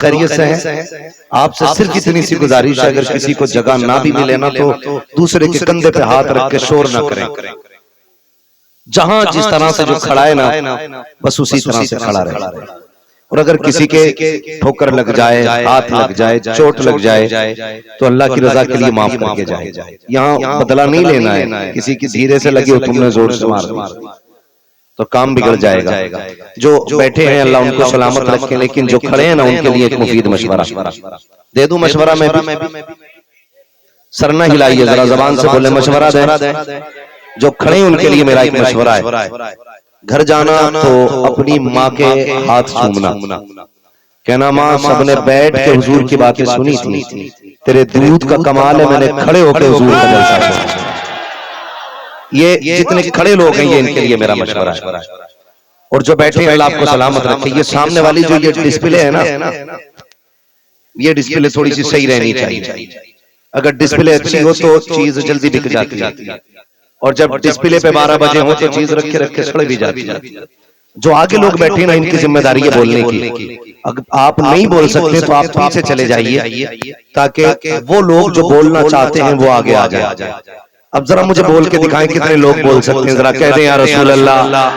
خیریت سے ہیں؟ آپ سے صرف اتنی سی گزارش ہے، اگر کسی کو جگہ نہ بھی ملے نا تو دوسرے کے کندھے پہ ہاتھ رکھ کے شور نہ کریں، جہاں جس طرح سے جو کھڑا ہے نا بس اسی طرح سے کھڑا رہے، اور اگر کسی کے ٹھوکر لگ جائے، ہاتھ لگ جائے، چوٹ لگ جائے تو اللہ کی رضا کے لیے معاف کر کے جائے، یہاں بدلہ نہیں لینا ہے، کسی کی دھیرے سے لگی ہو تم نے زور سے مار دی تو کام بگڑ جائے گا۔ جو بیٹھے ہیں اللہ ان کو سلامت رکھیں، لیکن جو کھڑے ہیں نا ان کے لیے ایک مفید مشورہ دے دوں، مشورہ میں بھی سر نہ ہلائیے، ذرا زبان سے بولے مشورہ دیں۔ جو کھڑے ہیں ان کے لیے میرا ایک مشورہ ہے، گھر جانا تو اپنی ماں کے ہاتھ چومنا، کہنا ماں سب نے بیٹھ کے حضور کی باتیں سنی تھی، تیرے درود کا کمال ہے، میں نے کھڑے ہو کے حضور کا جلسہ سنا۔ یہ جتنے کھڑے لوگ ہیں یہ ان کے لیے میرا مشورہ ہے، اور جو بیٹھے ہیں اللہ آپ کو سلامت رکھے۔ یہ سامنے والی جو یہ ڈسپلے ہے نا، یہ ڈسپلے تھوڑی سی صحیح رہنی چاہیے، اگر ڈسپلے اچھی ہو تو چیز جلدی بک جاتی ہے، اور جب ڈسپلے پہ 12 بجے ہو تو چیز رکھے رکھے سڑ بھی جاتی ہے۔ جو آگے لوگ بیٹھے نا ان کی ذمہ داری ہے بولنے کی، اگر آپ نہیں بول سکتے تو آپ پیچھے چلے جائیے تاکہ وہ لوگ جو بولنا چاہتے ہیں وہ آگے آ جائیں۔ اب ذرا مجھے بول کے دکھائیں کتنے لوگ بول سکتے ہیں، ذرا کہہ دیں یا رسول اللہ۔ اللہ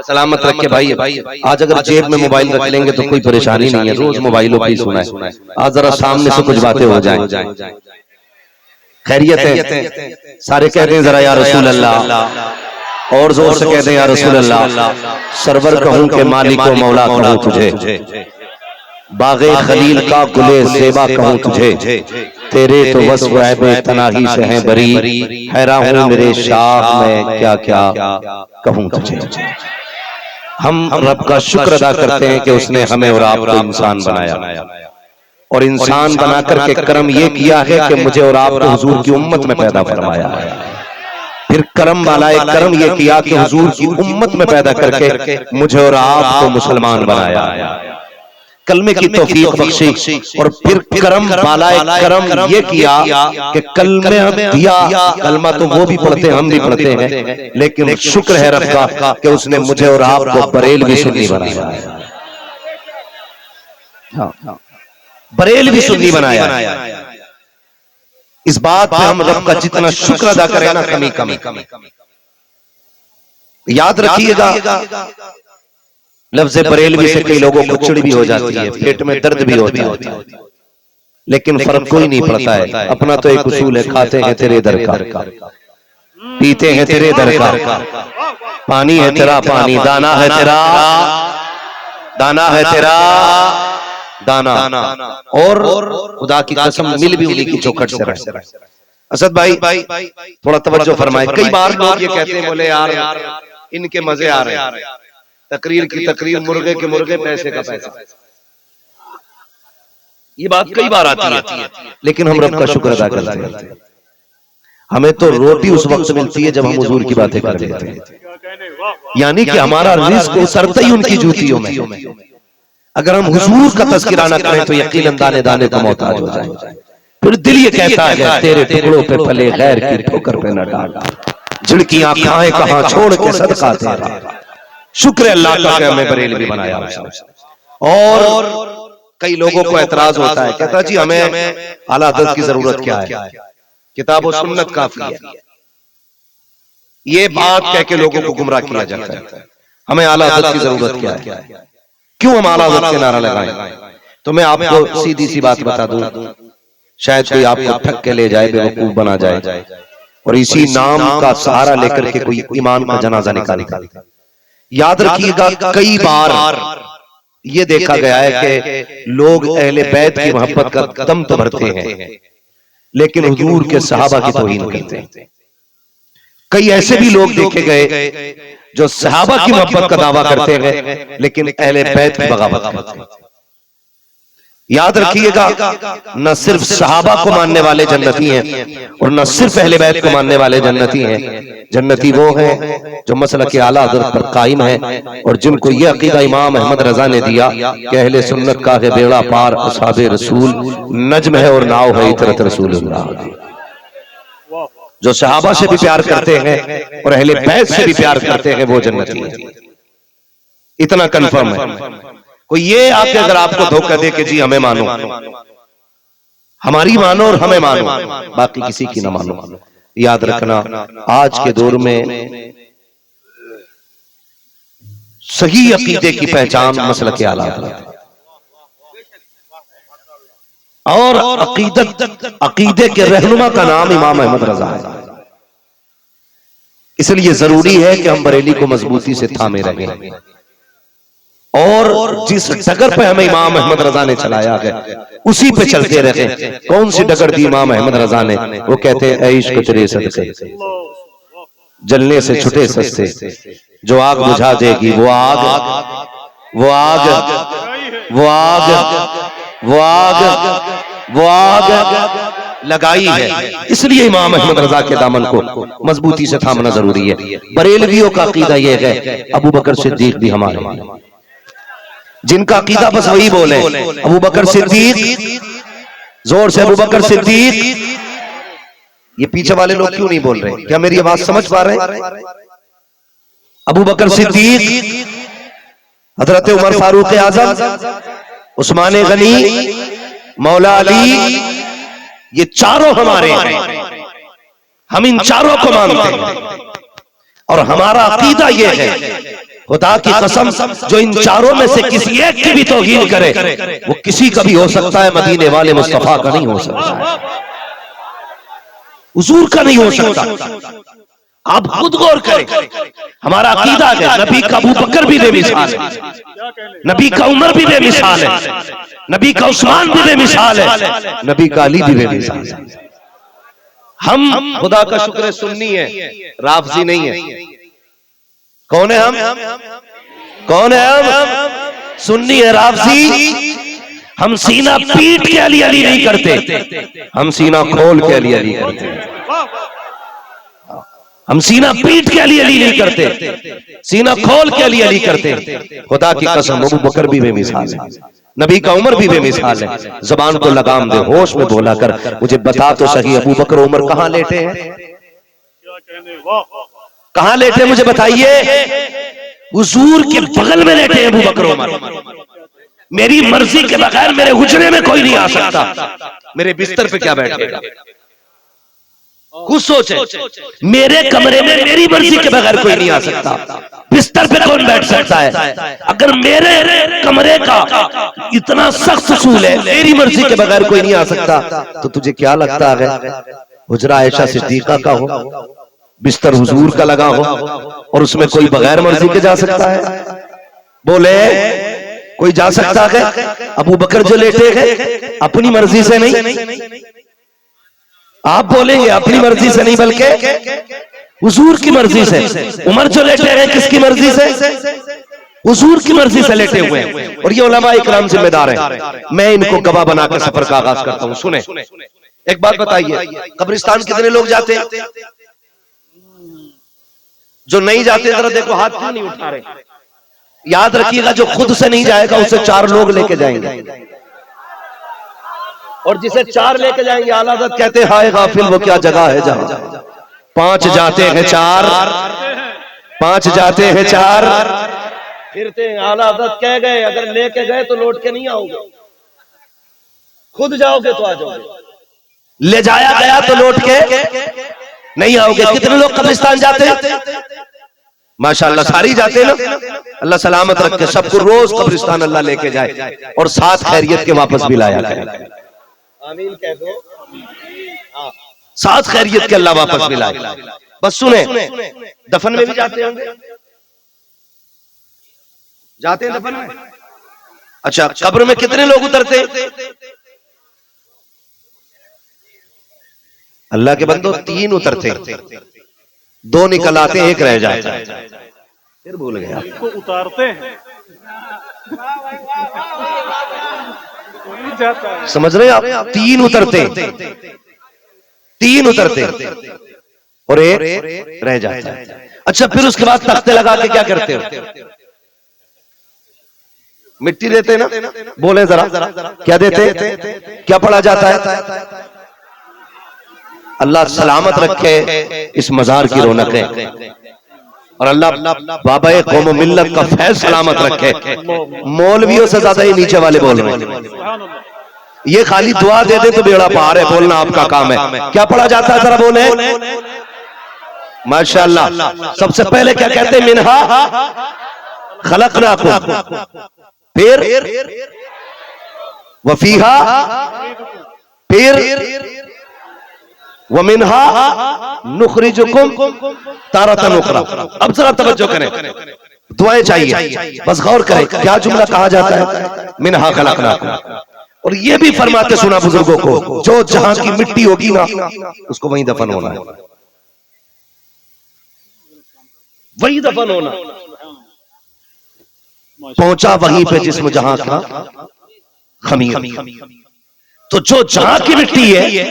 سلامت رکھے بھائی، آج اگر جیب میں موبائل رکھ لیں گے تو کوئی پریشانی نہیں ہے، روز موبائلوں پہ سنا ہے، آج ذرا سامنے سے کچھ باتیں ہو جائیں۔ خیریت ہے؟ سارے کہہ دیں ذرا یا رسول اللہ، اور زور سے کہہ دیں یا رسول اللہ۔ سرور کہوں کہ مالک و مولا کہوں تجھے، باغ خلیل کا گلے زیبا کہوں تجھے، تیرے تو وصف عیب تناہی سے ہیں بری، حیران ہوں میرے شاہ میں کیا کیا کہوں تجھے۔ ہم رب کا شکر ادا کرتے ہیں کہ اس نے ہمیں اور آپ کو انسان بنایا، اور انسان بنا کر کے کرم یہ کیا ہے کہ مجھے اور آپ کو حضور کی امت میں پیدا فرمایا ہے۔ پھر کرم بالائے کرم یہ کیا کہ حضور کی امت میں پیدا کر کے مجھے اور آپ کو مسلمان بنایا ہے، کلمے کی توفیق بخشی، اور پھر کرم بالائے کرم یہ کیا کہ کلمہ دیا۔ کلمہ تو وہ بھی پڑھتے ہیں، ہم بھی پڑھتے ہیں، لیکن شکر ہے رب کا کہ اس نے مجھے اور آپ کو بریلوی سنی بنایا ہے، بریلوی سنی بنایا ہے۔ اس بات پہ ہم رب کا جتنا شکر ادا کریں نا کمی کمی۔ یاد رکھیے گا لفظ بریلوی سے کئی لوگوں کو چڑ بھی ہو جاتی ہے، پیٹ میں درد بھی ہوتا ہے، لیکن فرق کوئی نہیں پڑتا ہے۔ اپنا تو ایک اصول ہے، کھاتے ہیں تیرے در کا، پیتے ہیں تیرے در کا، پانی ہے تیرا پانی، دانا ہے تیرا دانا ہے تیرا دانا، اور خدا کی قسم مل بھی انہی کی چوکھٹ سے رہے۔ اسد بھائی تھوڑا توجہ فرمائے، کئی بار لوگ یہ کہتے ہیں بولے یار ان کے مزے آ رہے ہیں، تقریر کی تقریر، مرغے کے مرغے، پیسے کا پیسہ، یہ بات کئی بار آتی ہے، لیکن ہم رب کا شکر ادا کرتے ہیں۔ ہمیں تو روٹی اس وقت ملتی ہے جب ہم حضور کی باتیں کر لیتے ہیں، یعنی کہ ہمارا رزق اترتا ہی ان کی جوتیوں میں۔ اگر ہم حضور کا تذکرہ نہ کریں تو یقیناً دانے دانے کو محتاج ہو جائیں۔ پھر دل یہ کہتا ہے تیرے ٹکڑوں پہ پلے غیر کی ٹھوکر پہ نہ ڈال، جھڑکیاں کھائیں کہاں چھوڑ کے صدقہ تیرا۔ شکر اللہ کا کہ ہمیں بریلوی بنایا۔ اور کئی لوگوں کو اعتراض ہوتا ہے، کہتا جی ہمیں اعلیٰ حضرت کی ضرورت کیا ہے، کتاب و سنت کافی ہے۔ یہ بات کہہ کے لوگوں کو گمراہ کیا جاتا ہے، ہمیں اعلیٰ حضرت کی ضرورت کیا ہے، کیوں ہم اعلیٰ حضرت کے نعرہ لگائیں؟ تو میں آپ کو سیدھی سی بات بتا دوں، شاید کوئی آپ کو ٹھگ کے لے جائے، بے وقوف بنا جائے، اور اسی نام کا سہارا لے کر کے کوئی ایمان کا جنازہ نکالے۔ یاد رکھیے گا کئی بار یہ دیکھا گیا ہے کہ لوگ اہل بیت کی محبت کا دم تو بھرتے ہیں لیکن حضور کے صحابہ کی توہین کرتے ہیں۔ کئی ایسے بھی لوگ دیکھے گئے جو صحابہ کی محبت کا دعویٰ کرتے ہیں لیکن اہل بیت کی بغاوت کرتے ہیں۔ یاد رکھیے گا نہ صرف صحابہ کو ماننے والے جنتی ہیں اور نہ صرف اہل بیت کو ماننے والے جنتی ہیں، جنتی وہ ہیں جو مسلک اعلیٰ حضرت پر قائم ہیں اور جن کو یہ عقیدہ امام احمد رضا نے دیا کہ اہل سنت کا ہے بیڑا پار، اصحاب رسول نجم ہے اور ناؤ ہے عطرت رسول اللہ۔ جو صحابہ سے بھی پیار کرتے ہیں اور اہل بیت سے بھی پیار کرتے ہیں وہ جنتی ہیں، اتنا کنفرم ہے۔ کوئی یہ آ کے اگر آپ کو دھوکہ دے کہ جی ہمیں مانو، ہماری مانو اور ہمیں مانو، باقی کسی کی نہ مانو، یاد رکھنا آج کے دور میں صحیح عقیدے کی پہچان مسلک اعلیٰ ہے، اور عقیدے کے رہنما کا نام امام احمد رضا ہے۔ اس لیے ضروری ہے کہ ہم بریلی کو مضبوطی سے تھامے رہیں، اور جس ڈگر پہ ہمیں امام احمد رضا نے چلایا ہے اسی پہ چلتے رہیں۔ کون سی ڈگر دی امام احمد رضا نے؟ وہ کہتے ہیں اے عشق تیرے صدقے، جلنے سے چھٹے سستے، جو آگ بجھا دے گی وہ آگ، وہ آگ، وہ آگ، وہ آگ، وہ آگ لگائی ہے۔ اس لیے امام احمد رضا کے دامن کو مضبوطی سے تھامنا ضروری ہے۔ بریلویوں کا عقیدہ یہ ہے ابو بکر صدیق بھی ہمارے ہیں، جن کا عقیدہ بس وہی بولے ابو بکر صدیق، زور سے ابو بکر صدیق۔ یہ پیچھے والے لوگ کیوں نہیں بول رہے؟ کیا میری آواز سمجھ پا رہے ہیں؟ ابو بکر صدیق، حضرت عمر فاروق اعظم، عثمان غنی، مولا علی، یہ چاروں ہمارے ہیں، ہم ان چاروں کو مانتے ہیں، اور ہمارا عقیدہ یہ ہے خدا کی قسم جو ان چاروں میں سے کسی ایک کی بھی توہین کرے وہ کسی کا بھی ہو سکتا ہے، مدینے والے مصطفیٰ کا نہیں ہو سکتا ہے، حضور کا نہیں ہو سکتا۔ آپ خود غور کریں، ہمارا عقیدہ ہے نبی کا ابو بکر بھی بے مثال ہے، نبی کا عمر بھی بے مثال ہے، نبی کا عثمان بھی بے مثال ہے، نبی کا علی بھی بے مثال ہے۔ ہم خدا کا شکر سنی ہے، رافضی نہیں ہے۔ کون ہے ہم؟ کون ہے ہم؟ سنی ہے، رافضی۔ ہم سینہ پیٹ کے علی علی نہیں کرتے، ہم سینہ کھول کے علی علی کرتے ہیں۔ ہم سینہ پیٹ کے علی علی نہیں کرتے، سینہ کھول کے علی علی کرتے ہیں۔ خدا کی قسم ابو بکر بھی بے مثال ہے، نبی کا عمر بھی بے مثال ہے۔ زبان کو لگام دے، ہوش میں بولا کر، مجھے بتا تو صحیح ابو بکر عمر کہاں لیٹے ہیں؟ کہاں لیٹے مجھے بتائیے؟ حضور کے بغل میں لیٹے ہیں ابو بکر عمر۔ میری مرضی کے بغیر میرے حجرے میں کوئی نہیں آ سکتا، میرے بستر پہ کیا بیٹھے گا؟ خود سوچیں، میرے کمرے میں میری مرضی کے بغیر کوئی نہیں آ سکتا، بستر پہ کون بیٹھ سکتا ہے؟ اگر میرے کمرے کا اتنا سخت اصول ہے میری مرضی کے بغیر کوئی نہیں آ سکتا، تو تجھے کیا لگتا ہے حجرہ عائشہ صدیقہ کا ہو، بستر حضور کا لگا ہو، اور اس میں کوئی بغیر مرضی کے جا سکتا ہے؟ بولے کوئی جا سکتا ہے؟ ابو بکر جو لیٹے ہیں اپنی مرضی سے نہیں، آپ بولیں گے اپنی مرضی سے نہیں بلکہ حضور کی مرضی سے۔ عمر جو لیٹے ہیں کس کی مرضی سے؟ حضور کی مرضی سے لیٹے ہوئے ہیں، اور یہ علماء اکرام ذمہ دار ہیں۔ میں ان کو گواہ بنا کر سفر کا آغاز کرتا ہوں۔ سنیں، ایک بات بتائیے، قبرستان کتنے لوگ جاتے ہیں؟ جو نہیں جاتے ذرا دیکھو ہاتھ کیوں نہیں اٹھا رہے؟ یاد رکھیے گا جو خود سے نہیں جائے گا اسے 4 لوگ لے کے جائیں گے، اور جسے 4 لے کے جائیں گے اعلیٰ حضرت کہتے ہیں ہائے غافل وہ کیا جگہ ہے جہاں 5 جاتے ہیں 4، 5 جاتے ہیں 4 پھرتے ہیں۔ اعلیٰ حضرت کہہ گئے اگر لے کے گئے تو لوٹ کے نہیں آؤ گے، خود جاؤ گے تو آ جاؤ گے، لے جایا گیا تو لوٹ کے نہیں آؤ گے۔ کتنے لوگ قبرستان جاتے ہیں؟ ماشاءاللہ ساری جاتے ہیں نا، اللہ سلامت رکھے سب کو، روز قبرستان اللہ لے کے جائے اور ساتھ خیریت کے واپس بھی لایا کرے۔ آمین کہہ دو، ساتھ خیریت کے اللہ واپس بھی لائے۔ بس سنیں، دفن میں بھی جاتے ہوں گے، جاتے ہیں دفن میں؟ اچھا قبر میں کتنے لوگ اترتے ہیں؟ اللہ کے بندو 3 اترتے، 2 نکل آتے، 1 رہ جاتا ہے۔ پھر بھول گیا کو اتارتے ہیں، سمجھ رہے ہیں آپ؟ 3 اترتے، 3 اترتے اور 1 رہ جاتا ہے۔ اچھا پھر اس کے بعد تختے لگا کے کیا کرتے ہو؟ مٹی دیتے نا، بولیں ذرا کیا دیتے؟ کیا پڑھا جاتا ہے؟ اللہ سلامت رکھے اس مزار کی رونقیں۔ اور اللہ بابا قوم و ملت کا فیض سلامت رکھے. مولویوں سے زیادہ ہی نیچے والے بول رہے ہیں. یہ خالی دعا دے دے تو بیڑا پار ہے، بولنا آپ کا کام ہے. کیا پڑھا جاتا ہے ذرا بولیں. ماشاءاللہ. سب سے پہلے کیا کہتے ہیں؟ منہا خلقناکم، پھر وفیہا، پھر ومنہا نخرجکم تارۃ اخری. اب ذرا توجہ کریں، دعائیں چاہیے، بس غور کریں کیا جملہ کہا جاتا ہے. منہا خلقناکم. اور یہ بھی فرماتے سنا بزرگوں کو، جو جہاں کی مٹی ہوگی نا اس کو وہیں دفن ہونا ہے، وہیں دفن ہونا. پہنچا وہیں پہ جسم جہاں کا خمیر. تو جو جہاں کی مٹی ہے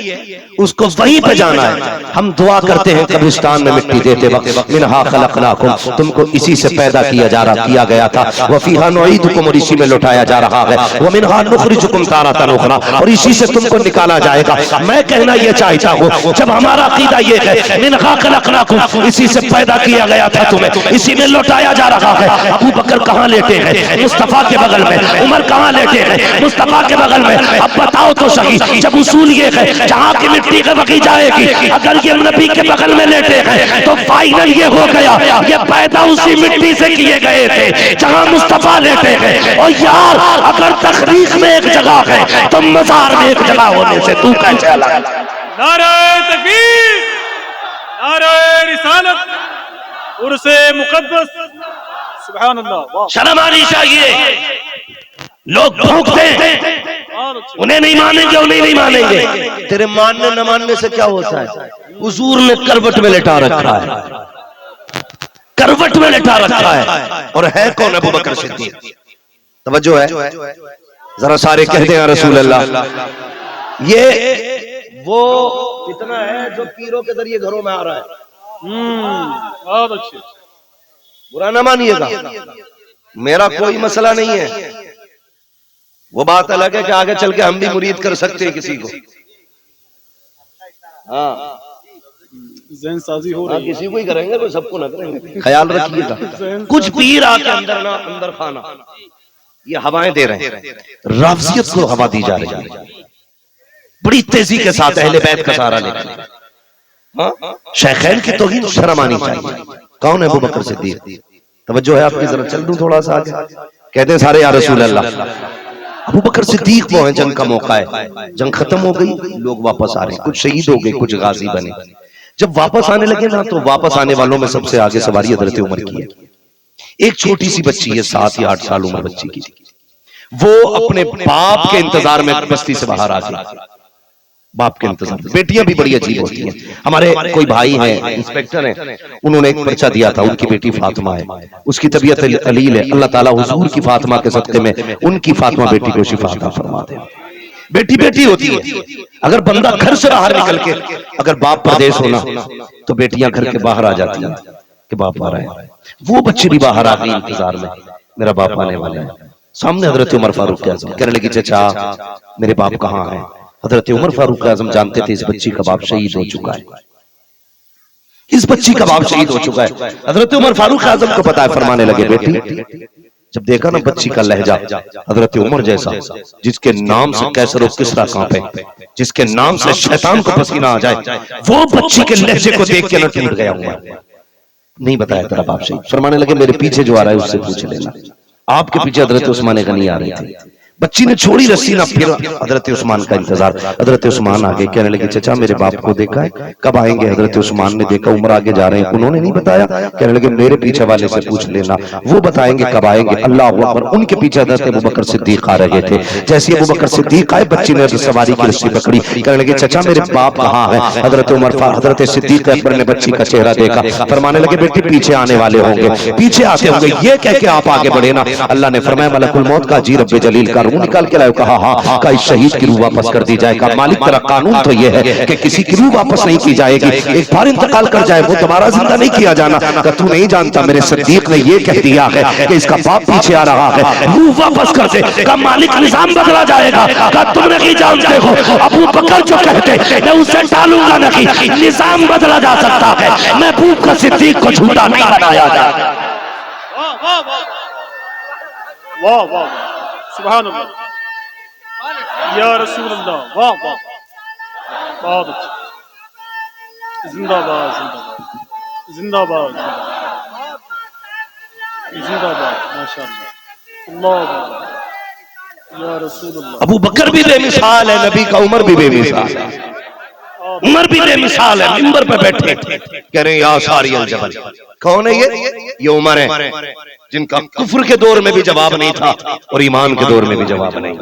اس کو وہیں پہ جانا ہے. ہم دعا کرتے ہیں قبرستان میں مٹی دیتے وقت، منہا خلقناکم، تم کو اسی سے پیدا کیا گیا تھا، وفیہا نعیدکم، اور اسی میں لوٹایا جا رہا ہے، ومنہا نخرجکم تارۃ اخری، اور اسی سے تم کو نکالا جائے گا. میں کہنا یہ چاہتا ہوں، جب ہمارا عقیدہ یہ ہے منہا خلقناکم، اسی سے پیدا کیا گیا تھا تمہیں، اسی میں لوٹایا جا رہا ہے. ابو بکر کہاں لیٹے ہیں؟ مصطفیٰ کے بغل میں. عمر کہاں لیٹے ہیں؟ مصطفیٰ کے بغل میں. اب بتاؤ تو صحیح، جب اصول یہ ہے جہاں کی مٹی کے بقی جائے گی، اگر یہ نبی کے بغل میں لیٹے ہیں تو فائنل یہ ہو گیا یہ پیدا اسی مٹی سے کیے گئے تھے جہاں مصطفیٰ لیٹے ہیں. اور یار اگر تخلیق میں ایک جگہ ہے تو مزار میں ایک جگہ ہونے سے تو کیسے الگ؟ نعرہ تکبیر، نعرہ رسالت، عرس مقدس. سبحان اللہ. شرم آنی چاہیے. لوگ بھونکتے ہیں، انہیں نہیں مانیں گے، انہیں نہیں مانیں گے. تیرے ماننے نہ ماننے سے کیا ہوتا ہے؟ حضور نے کروٹ میں لٹا رکھا ہے، کروٹ میں لٹا رکھا ہے. اور ہے کون؟ ابو بکر صدیق. توجہ ہے ذرا سارے کہہ دیں یا رسول اللہ. یہ وہ فتنہ ہے جو پیروں کے ذریعے گھروں میں آ رہا ہے. بہت اچھے. برا نہ مانیے گا، میرا کوئی مسئلہ نہیں ہے. وہ بات الگ ہے کہ آگے چل کے ہم بھی مرید کر سکتے ہیں کسی کو. ہاں ذہن سازی ہو رہی ہے. کسی کو ہی کریں گے، کوئی سب کو نہ کریں گے. خیال رکھیے گا. کچھ پیر آ کے اندر خانہ یہ ہوائیں دے رہے ہیں، رافضیت کو ہوا دی جا رہی ہے بڑی تیزی کے ساتھ، اہل بیت کا سہارا لے کر. شیخین کی توہین شرم آنی چاہیے. کون ہے ابو بکر صدیق؟ توجہ ہے آپ کی، ذرا چل دوں تھوڑا سا آگے. کہتے ہیں سارے یا رسول اللہ. ابو بکر صدیق وہ ہیں، جنگ کا موقع ہے، جنگ ختم ہو گئی، لوگ واپس آ رہے ہیں، کچھ شہید ہو گئے، کچھ غازی بنے. جب واپس آنے لگے نا تو واپس آنے والوں میں سب سے آگے سواری حضرت عمر کی ہے. ایک چھوٹی سی بچی ہے، 7 یا 8 سال عمر بچی کی. وہ اپنے باپ کے انتظار میں بستی سے باہر آ گئی. باپ کے انتظار. بیٹیاں بھی بڑی عجیب ہوتی ہیں. ہمارے کوئی بھائی ہیں انسپیکٹر ہیں، انہوں نے ایک پرچہ دیا تھا، ان کی بیٹی فاطمہ ہے، اس کی طبیعت علیل ہے. اللہ تعالیٰ حضور کی فاطمہ کے صدقے میں ان کی فاطمہ بیٹی کو شفا عطا فرما دے. بیٹی بیٹی ہوتی ہے. اگر بندہ گھر سے باہر نکل کے، اگر باپ پردیس ہونا تو بیٹیاں گھر کے باہر آ جاتی ہیں کہ باپ آ رہے ہیں. وہ بچی بھی باہر آ گئی انتظار میں، میرا باپ آنے والا ہے. سامنے حضرت عمر فاروق اعظم کہنے لگی چچا میرے باپ کہاں ہیں؟ حضرت عمر فاروق اعظم جانتے تھے اس بچی کا باپ شہید ہو چکا ہے، اس بچی کا باپ شہید ہو چکا ہے. حضرت عمر فاروق اعظم کو پتا ہے، فرمانے لگے بیٹی جب دیکھا نا بچی کا لہجہ حضرت عمر جیسا، جس کے نام سے کیسر و کسرا کانپے، جس کے نام سے شیطان کو پسینہ آ جائے، وہ بچی کے لہجے کو دیکھ کے نہ ٹوٹ گیا ہوا. نہیں بتایا تیرا باپ شہید. فرمانے لگے میرے پیچھے جو آ رہا ہے اس سے پوچھ لینا. آپ کے پیچھے حضرت عثمان غنی آ رہے تھے. بچی نے چھوڑی رسی نہ، پھر حضرت عثمان کا انتظار. حضرت عثمان آگے کہنے لگے چچا میرے باپ کو دیکھا ہے؟ کب آئیں گے؟ حضرت عثمان نے دیکھا عمر آگے جا رہے ہیں، انہوں نے نہیں بتایا. کہنے لگے میرے پیچھے والے سے پوچھ لینا، وہ بتائیں گے کب آئیں گے. اللہ اکبر. ان کے پیچھے حضرت ابوبکر صدیق آ رہے تھے. جیسے ابوبکر صدیق آئے بچی نے سواری کی رسی پکڑی. کہنے لگے چچا میرے باپ کہاں ہے؟ حضرت صدیق اکبر نے بچی کا چہرہ دیکھا. فرمانے لگے بیٹی پیچھے آنے والے ہوں گے، پیچھے آتے ہوں گے. یہ کہہ کے آپ آگے بڑھے نا. اللہ نے فرمایا ملک الموت کا جی رب جلیل کا روح نکال کے لائے؟ کہا ہاں. کہا اس شہید کی روح واپس کر دی جائے. کہا مالک تیرا قانون تو یہ ہے کہ کسی کی روح واپس نہیں کی جائے گی, ایک بار انتقال کر جائے وہ دوبارہ زندہ نہیں کیا جانا. کہ تو نہیں جانتا میرے صدیق نے یہ کہہ دیا ہے کہ اس کا باپ پیچھے آ رہا ہے, روح واپس کر دے. کہ مالک نظام بدلا جائے گا. کہ تم نہیں جانتے ہو ابو بکر جو کہتے میں اسے ڈالوں گا نہیں, نظام بدلا جا سکتا ہے, محبوب کا صدیق کو جھوٹا نہیں بنایا جائے. واہ واہ سبحان اللہ یا رسول اللہ, واہ واہ بہت اچھا. زندہ باد زندہ باد زندہ باد ماشاء اللہ. اللہ یا رسول اللہ. ابو بکر بھی بے مثال ہے نبی کا, عمر بھی بے مثال ہے, عمر بھی بے مثال ہے. منبر پہ بیٹھے کہہ رہے ہیں یا ساری الجبل. کون ہے یہ عمر ہے جن کا کفر کے دور میں بھی جواب نہیں تھا اور ایمان کے دور میں بھی جواب نہیں.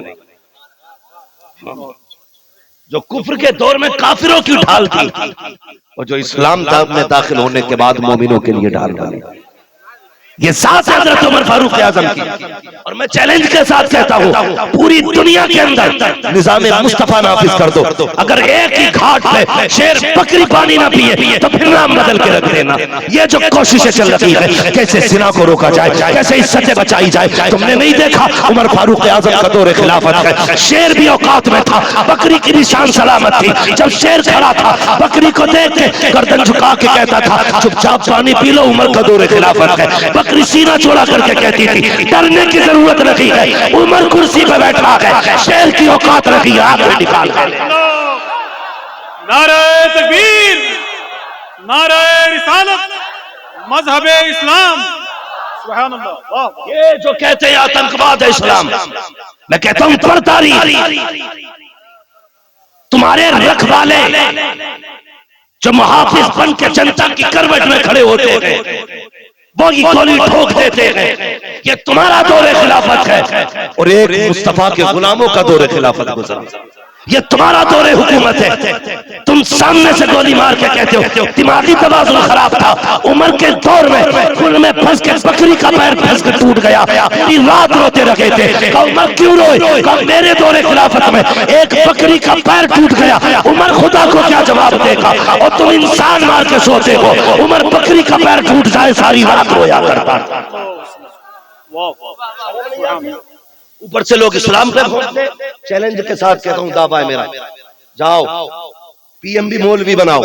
جو کفر کے دور میں کافروں کی ڈھال تھی اور جو اسلام میں داخل ہونے کے بعد مومنوں کے لیے ڈھال ڈالی. یہ ساتھ حضرت عمر فاروق اعظم کی. اور میں چیلنج کے ساتھ کہتا ہوں پوری دنیا کے اندر نظام مصطفیٰ نافذ کر دو, اگر ایک ہی گھاٹ پہ شیر بکری پانی نہ پیے تو پھر نام بدل کے رکھ دینا. یہ جو کوششیں چل رہی ہے کیسے زنا کو روکا جائے, کیسے عزتیں بچائی جائے, تم نے نہیں دیکھا عمر فاروق اعظم کا دور خلافت ہے شیر بھی اوقات میں تھا, بکری کی نشان سلامت تھی. جب شیر کھڑا تھا بکری کو دیکھ کے گردن جھکا کے کہتا تھا چپ چاپ پانی پی لو, عمر کا دور خلافت ہے. بکری سینہ چھوڑا کر کے کہتی تھی ڈرنے کی ضرورت نہیں ہے, عمر کرسی پہ بیٹھا ہے, شیر کی اوقات رکھی ہے, آگ میں نکال کر. نعرہ تکبیر, نعرہ رسالت, مذہب اسلام. سبحان اللہ. واہ یہ جو کہتے ہیں آتنکواد ہے اسلام, میں کہتا ہوں پر تاریخ تمہارے رکھوالے جو محافظ بن کے جنتا کی کروٹ میں کھڑے ہوتے ہیں وہ یہ گولی ٹھوک دیتے ہیں. یہ تمہارا دور خلافت ہے اور ایک مصطفیٰ کے غلاموں کا دور خلافت گزرا. یہ تمہارا دور حکومت ہے. تم سامنے سے گولی مار کے کہتے ہو دماغی توازن خراب تھا. عمر کے دور میں کھل میں پھنس کے بکری کا پیر پھنس کے ٹوٹ گیا, پوری رات روتے رہے تھے. کہا عمر کیوں روئے؟ کہا میرے دور خلافت میں ایک بکری کا پیر ٹوٹ گیا. عمر خدا کو کیا جواب دے گا؟ اور تم انسان مار کے سوتے ہو. عمر بکری کا پیر ٹوٹ جائے ساری رات رویا کرتا. اوپر سے لوگ اسلام پہ پہنچتے. چیلنج کے ساتھ کہتا ہوں دعویٰ ہے میرا, جاؤ پی ایم بھی مولوی بناؤ,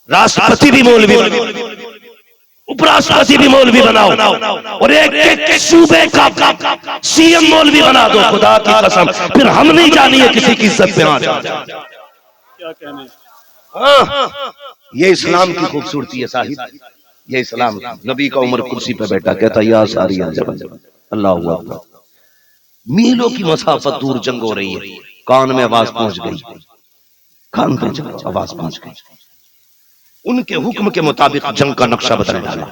راشٹرپتی بھی مولوی بناؤ, اپ راشٹرپتی بھی مولوی بناؤ, اور ایک صوبے کا سی ایم مولوی بنا دو. خدا کی قسم پھر ہم نہیں جانیے کسی کی عزت پہ آ جائے. کیا کہنے. یہ اسلام کی خوبصورتی ہے صاحب. یہ اسلام نبی کا عمر کرسی پہ بیٹھا کہتا یا ساری الجبل. اللہ اکبر. میلوں کی مسافت دور جنگ ہو رہی ہے, کان میں آواز پہنچ گئی, کان پہ آواز پہنچ گئی. ان کے حکم کے مطابق جنگ کا نقشہ بدل ڈالا.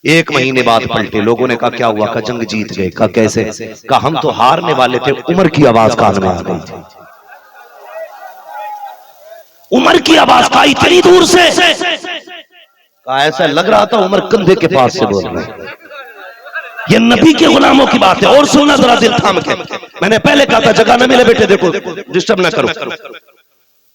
1 مہینے بعد پلٹے. لوگوں نے کہا کیا ہوا؟ کہا جنگ جیت گئے. کہا کیسے؟ کہا ہم تو ہارنے والے تھے, عمر کی آواز کان میں آ گئی تھی. عمر کی آواز کا اتنی دور سے, کہا ایسا لگ رہا تھا عمر کندھے کے پاس سے بول رہے ہیں. یہ نبی کے غلاموں کی بات ہے. اور سننا ذرا دل تھام کے, میں نے پہلے کہا تھا جگہ نہ ملے بیٹے دیکھو ڈسٹرب نہ کرو.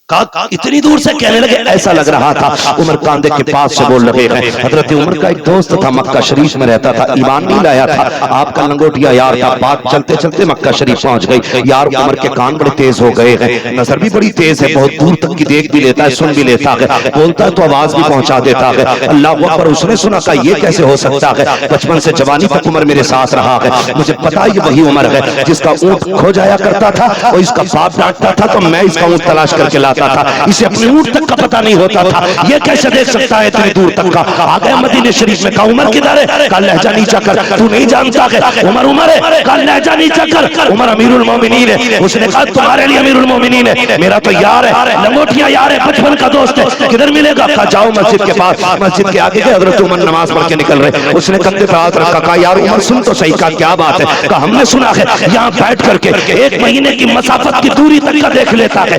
اتنی دور سے کہنے لگے ایسا لگ رہا تھا عمر کاندھے کے پاس سے بول رہے ہیں. حضرت عمر کا ایک دوست تھا مکہ شریف میں رہتا تھا, ایمان نہیں لایا تھا, آپ کا لنگوٹیا یار تھا. بات چلتے چلتے مکہ شریف پہنچ گئی. یار عمر کے کان بڑے تیز ہو گئے ہیں, نظر بھی بڑی تیز ہے, بہت دور تک کی دیکھ بھی لیتا ہے, سن بھی لیتا ہے, بولتا ہے تو آواز بھی پہنچا دیتا ہے. اللہ اکبر. اس نے سنا کہ یہ کیسے ہو سکتا ہے؟ بچپن سے جوانی تک عمر میرے ساتھ رہا ہے, مجھے پتا یہ وہی عمر ہے جس کا اونٹ کھو جایا کرتا تھا اور اس کا باپ ڈانٹتا تھا تو میں اس کا اونٹ تلاش کر کے لاتا تھا. اسے اپنے اونٹ تک کا پتہ نہیں ہوتا تھا, یہ کیسے دیکھ سکتا ہے اتنی دور تک کا؟ آ گیا مدینے شریف میں. کہا عمر کدھر ہے؟ کہا لہجہ نیچا کر, تو نہیں جانتا کہ عمر عمر ہے؟ کہا لہجہ نیچا کر, عمر امیر المومنین ہے. اس نے کہا تمہارے لیے امیر المومنین ہے, میرا تو یار ہے, لنگوٹیا یار ہے, بچپن کا دوست ہے, کدھر ملے گا؟ کہا جاؤ مسجد کے پاس. مسجد کے آگے گئے, حضرت عمر نماز پڑھ کے نکل رہے. اس نے کندھے پہ ہاتھ رکھا. کہا یار عمر سن تو صحیح. کہا کیا بات ہے؟ کہا ہم نے سنا ہے یہاں بیٹھ کر کے 1 مہینے کی مسافت کی دوری تک کا دیکھ لیتا ہے.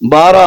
12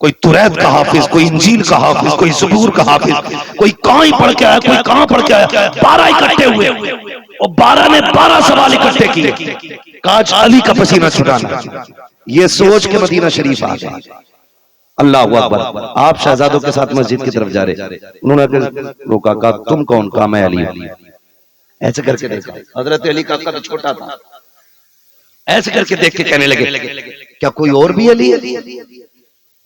کوئی توریت کا حافظ، کوئی انجیل کا حافظ، کوئی زبور کا حافظ، کوئی کہاں ہی پڑھ کے آیا، کوئی کہاں پڑھ کے آیا، 12 اکٹھے ہوئے اور 12 نے 12 سوال اکٹھے کیے، کاج علی کا پسینہ چھڑانا، یہ سوچ کے مدینہ شریف آ گئے۔ اللہ اکبر۔ آپ شہزادوں کے ساتھ مسجد کی طرف جا رہے، انہوں نے روکا، کہا تم کون؟ کہا میں علی ہوں۔ ایسے کر کے دیکھا، حضرت علی کا قد چھوٹا تھا، ایسے کر کے دیکھ کے کہنے لگے کیا کوئی اور بھی علی ہے؟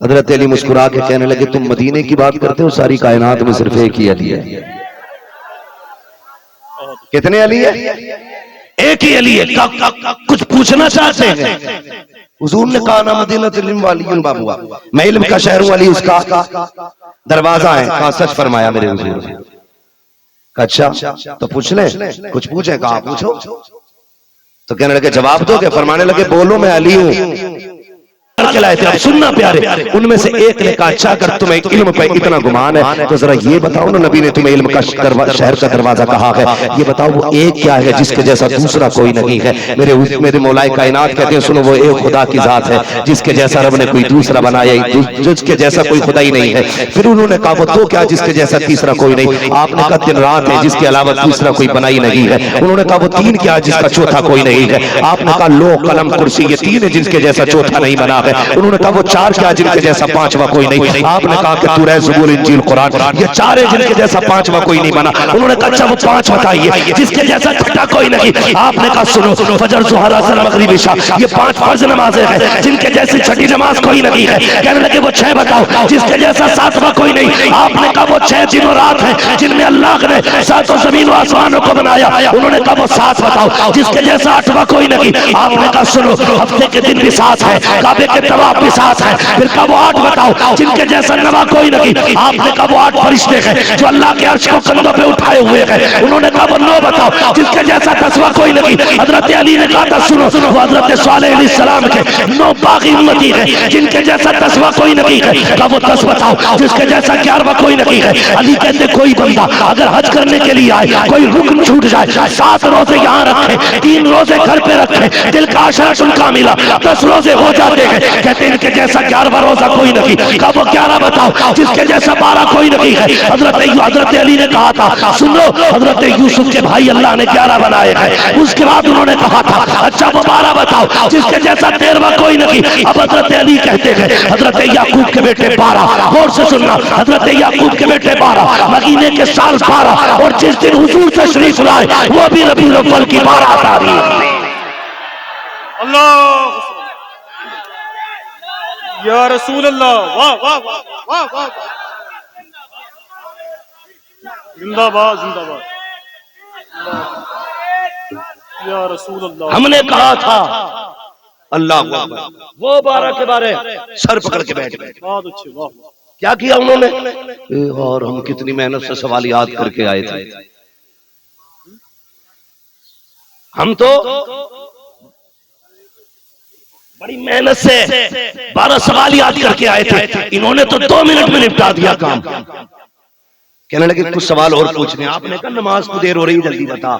حضرت علی مسکرا کے کہنے لگے تم مدینے کی بات کرتے ہو، ساری کائنات میں صرف ایک ہی علی ہے۔ کتنے علی ہے؟ ایک ہی علی ہے۔ کچھ پوچھنا چاہتے ہیں؟ حضور نے کہا نا مدینہ علم والی بابوا، میں علم کا شہر ہوں، علی اس کا دروازہ ہے۔ کہا سچ فرمایا میرے حضور نے۔ کہا اچھا تو پوچھ لیں؟ کچھ پوچھیں؟ کہا پوچھو۔ تو کہنے لگے جواب دو گے؟ فرمانے لگے بولو میں علی ہوں۔ لائے تھے اب سننا پیارے، ان میں سے ایک نے کہا اچھا اگر تمہیں علم پہ اتنا گمان ہے تو ذرا یہ بتاؤ نا، نبی نے تمہیں علم کا شہر کا دروازہ کہا ہے، یہ بتاؤ وہ ایک کیا ہے جس کے جیسا دوسرا کوئی نہیں ہے؟ میرے مولا کائنات کہتے ہیں سنو وہ ایک خدا کی ذات ہے جس کے جیسا رب نے کوئی دوسرا بنایا، جس کے جیسا کوئی خدا ہی نہیں ہے۔ پھر انہوں نے کہا وہ تو کیا جس کے جیسا تیسرا کوئی نہیں؟ آپ نے کہا دن رات ہے جس کے علاوہ دوسرا کوئی بنائی نہیں ہے۔ انہوں نے کہا وہ تین کیا جس کا چوتھا کوئی نہیں ہے؟ آپ نے کہا لوح قلم کرسی یہ تین ہے جن کے جیسا چوتھا نہیں بنا ہے۔ انہوں نے کہا وہ چار کیا جن کے جیسا پانچواں کوئی نہیں؟ آپ نے کہا کہ تورات زبور انجیل قرآن یہ چار ہے جن کے جیسا پانچواں کوئی نہیں بنا۔ انہوں نے کہا اچھا وہ پانچ بتائیے جس کے جیسا چھٹا کوئی نہیں۔ آپ نے کہا سنو فجر ظہر عصر مغرب عشاء یہ 5 فرض نمازیں ہیں جن کے جیسی چھٹی نماز کوئی نہیں ہے۔ کہنے لگے وہ 6 بتاؤ جس کے جیسا 7واں کوئی نہیں۔ آپ نے کہا وہ 6 دن و رات ہیں جن میں اللہ نے 7 زمین و آسمانوں کو بنایا۔ انہوں نے کہا وہ 7 بتاؤ جس کے جیسا 8واں کوئی نہیں۔ آپ نے کہا سنو ہفتے کے دن بھی 7 ہیں، کعبے کے طواف بھی 7 ہیں۔ پھر کہا وہ 8 بتاؤ جن کے جیسا 9واں کوئی نہیں۔ آپ نے کہا وہ 8 فرشتے ہیں جو اللہ کے عرش کو کندھوں پہ اٹھائے ہوئے ہیں۔ انہوں نے کہا وہ 9 بتاؤ جس کے جیسا 10واں کوئی نہیں۔ حضرت علی نے کہا تھا سنو وہ حضرت صالح علیہ السلام کے 9 باغی امتی ہیں جن کے جیسا 10واں کوئی نہیں ہے۔ کہا وہ 10 بتاؤ جس کے جیسا 11واں کوئی نہیں ہے۔ علی کہتے کوئی بندہ اگر حج کرنے کے لیے آئے کوئی رکن چھوٹ جائے 7 روزے یہاں رکھے 3 روزے گھر پہ رکھے دل کا عشرۃ الکاملہ 10 روزے ہو جاتے ہیں۔ کہتے ان کے جیسا 11واں روزہ کوئی نہیں۔ کہا وہ 11 بتاؤ جس کے جیسا 12 کوئی نہیں ہے۔ حضرت علی نے کہا تھا سنو حضرت یوسف کے بھائی اللہ نے 11 بنائے ہیں۔ اس کے بعد انہوں نے کہا تھا اچھا وہ 12 بتاؤ جس کے جیسا 13واں کوئی نہیں۔ اب حضرت علی کہتے ہیں حضرت یعقوب کے بیٹے 12، غور سے سننا حضرت یعقوب کے بیٹے 12، مدینے کے سال 12، اور جس دن حضور تشریف لائے وہ بھی ربیع الاول کی 12 تاریخ۔ اللہ یا رسول اللہ، واہ واہ واہ واہ، زندہ باد زندہ باد یا رسول اللہ۔ ہم نے کہا تھا اللہ وہ 12 کے بارے سر پکڑ کے بیٹھ گئے۔ بہت اچھے، واہ کیا کیا انہوں نے؟ اور ہم کتنی محنت سے سوال یاد کر کے آئے تھے، ہم تو بڑی محنت سے 12 سوال یاد کر کے آئے تھے، انہوں نے تو 2 منٹ میں نپٹا دیا کام۔ کہنے لگے کچھ سوال اور پوچھنے۔ آپ نے کہا نماز کو دیر ہو رہی جلدی بتا۔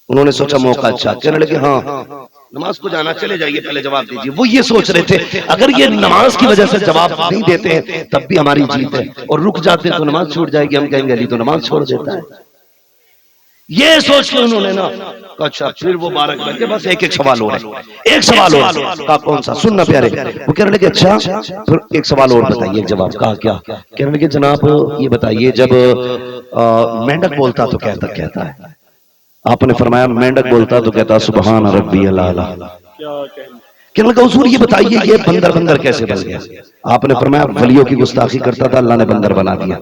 انہوں نے سوچا موقع اچھا، کہنے لگے ہاں نماز کو جانا چلے جائیے پہلے جواب دیجیے۔ وہ یہ سوچ رہے تھے اگر یہ نماز کی وجہ سے جواب نہیں دیتے ہیں تب بھی ہماری جیت ہے، اور رک جاتے تو نماز چھوٹ جائے گی، ہم کہیں گے علی تو نماز چھوڑ دیتا ہے۔ یہ سوچ کے انہوں نے نا اچھا پھر وہ 12 کے بس ایک سوال ہو رہا ہے، ایک سوال اور کہا کون سا؟ سننا پیارے، وہ کہنے لگے اچھا پھر ایک سوال اور بتائیے جواب۔ کہا کیا؟ کہنے لگے جناب یہ بتائیے جب مینڈک بولتا تو کہتا ہے؟ آپ نے فرمایا مینڈک بولتا تو کہتا سبحان ربی الاعلی۔ کہنے لگا حضور یہ بتائیے یہ بندر کیسے بن گیا؟ آپ نے فرمایا ولیوں کی گستاخی کرتا تھا اللہ نے بندر بنا دیا۔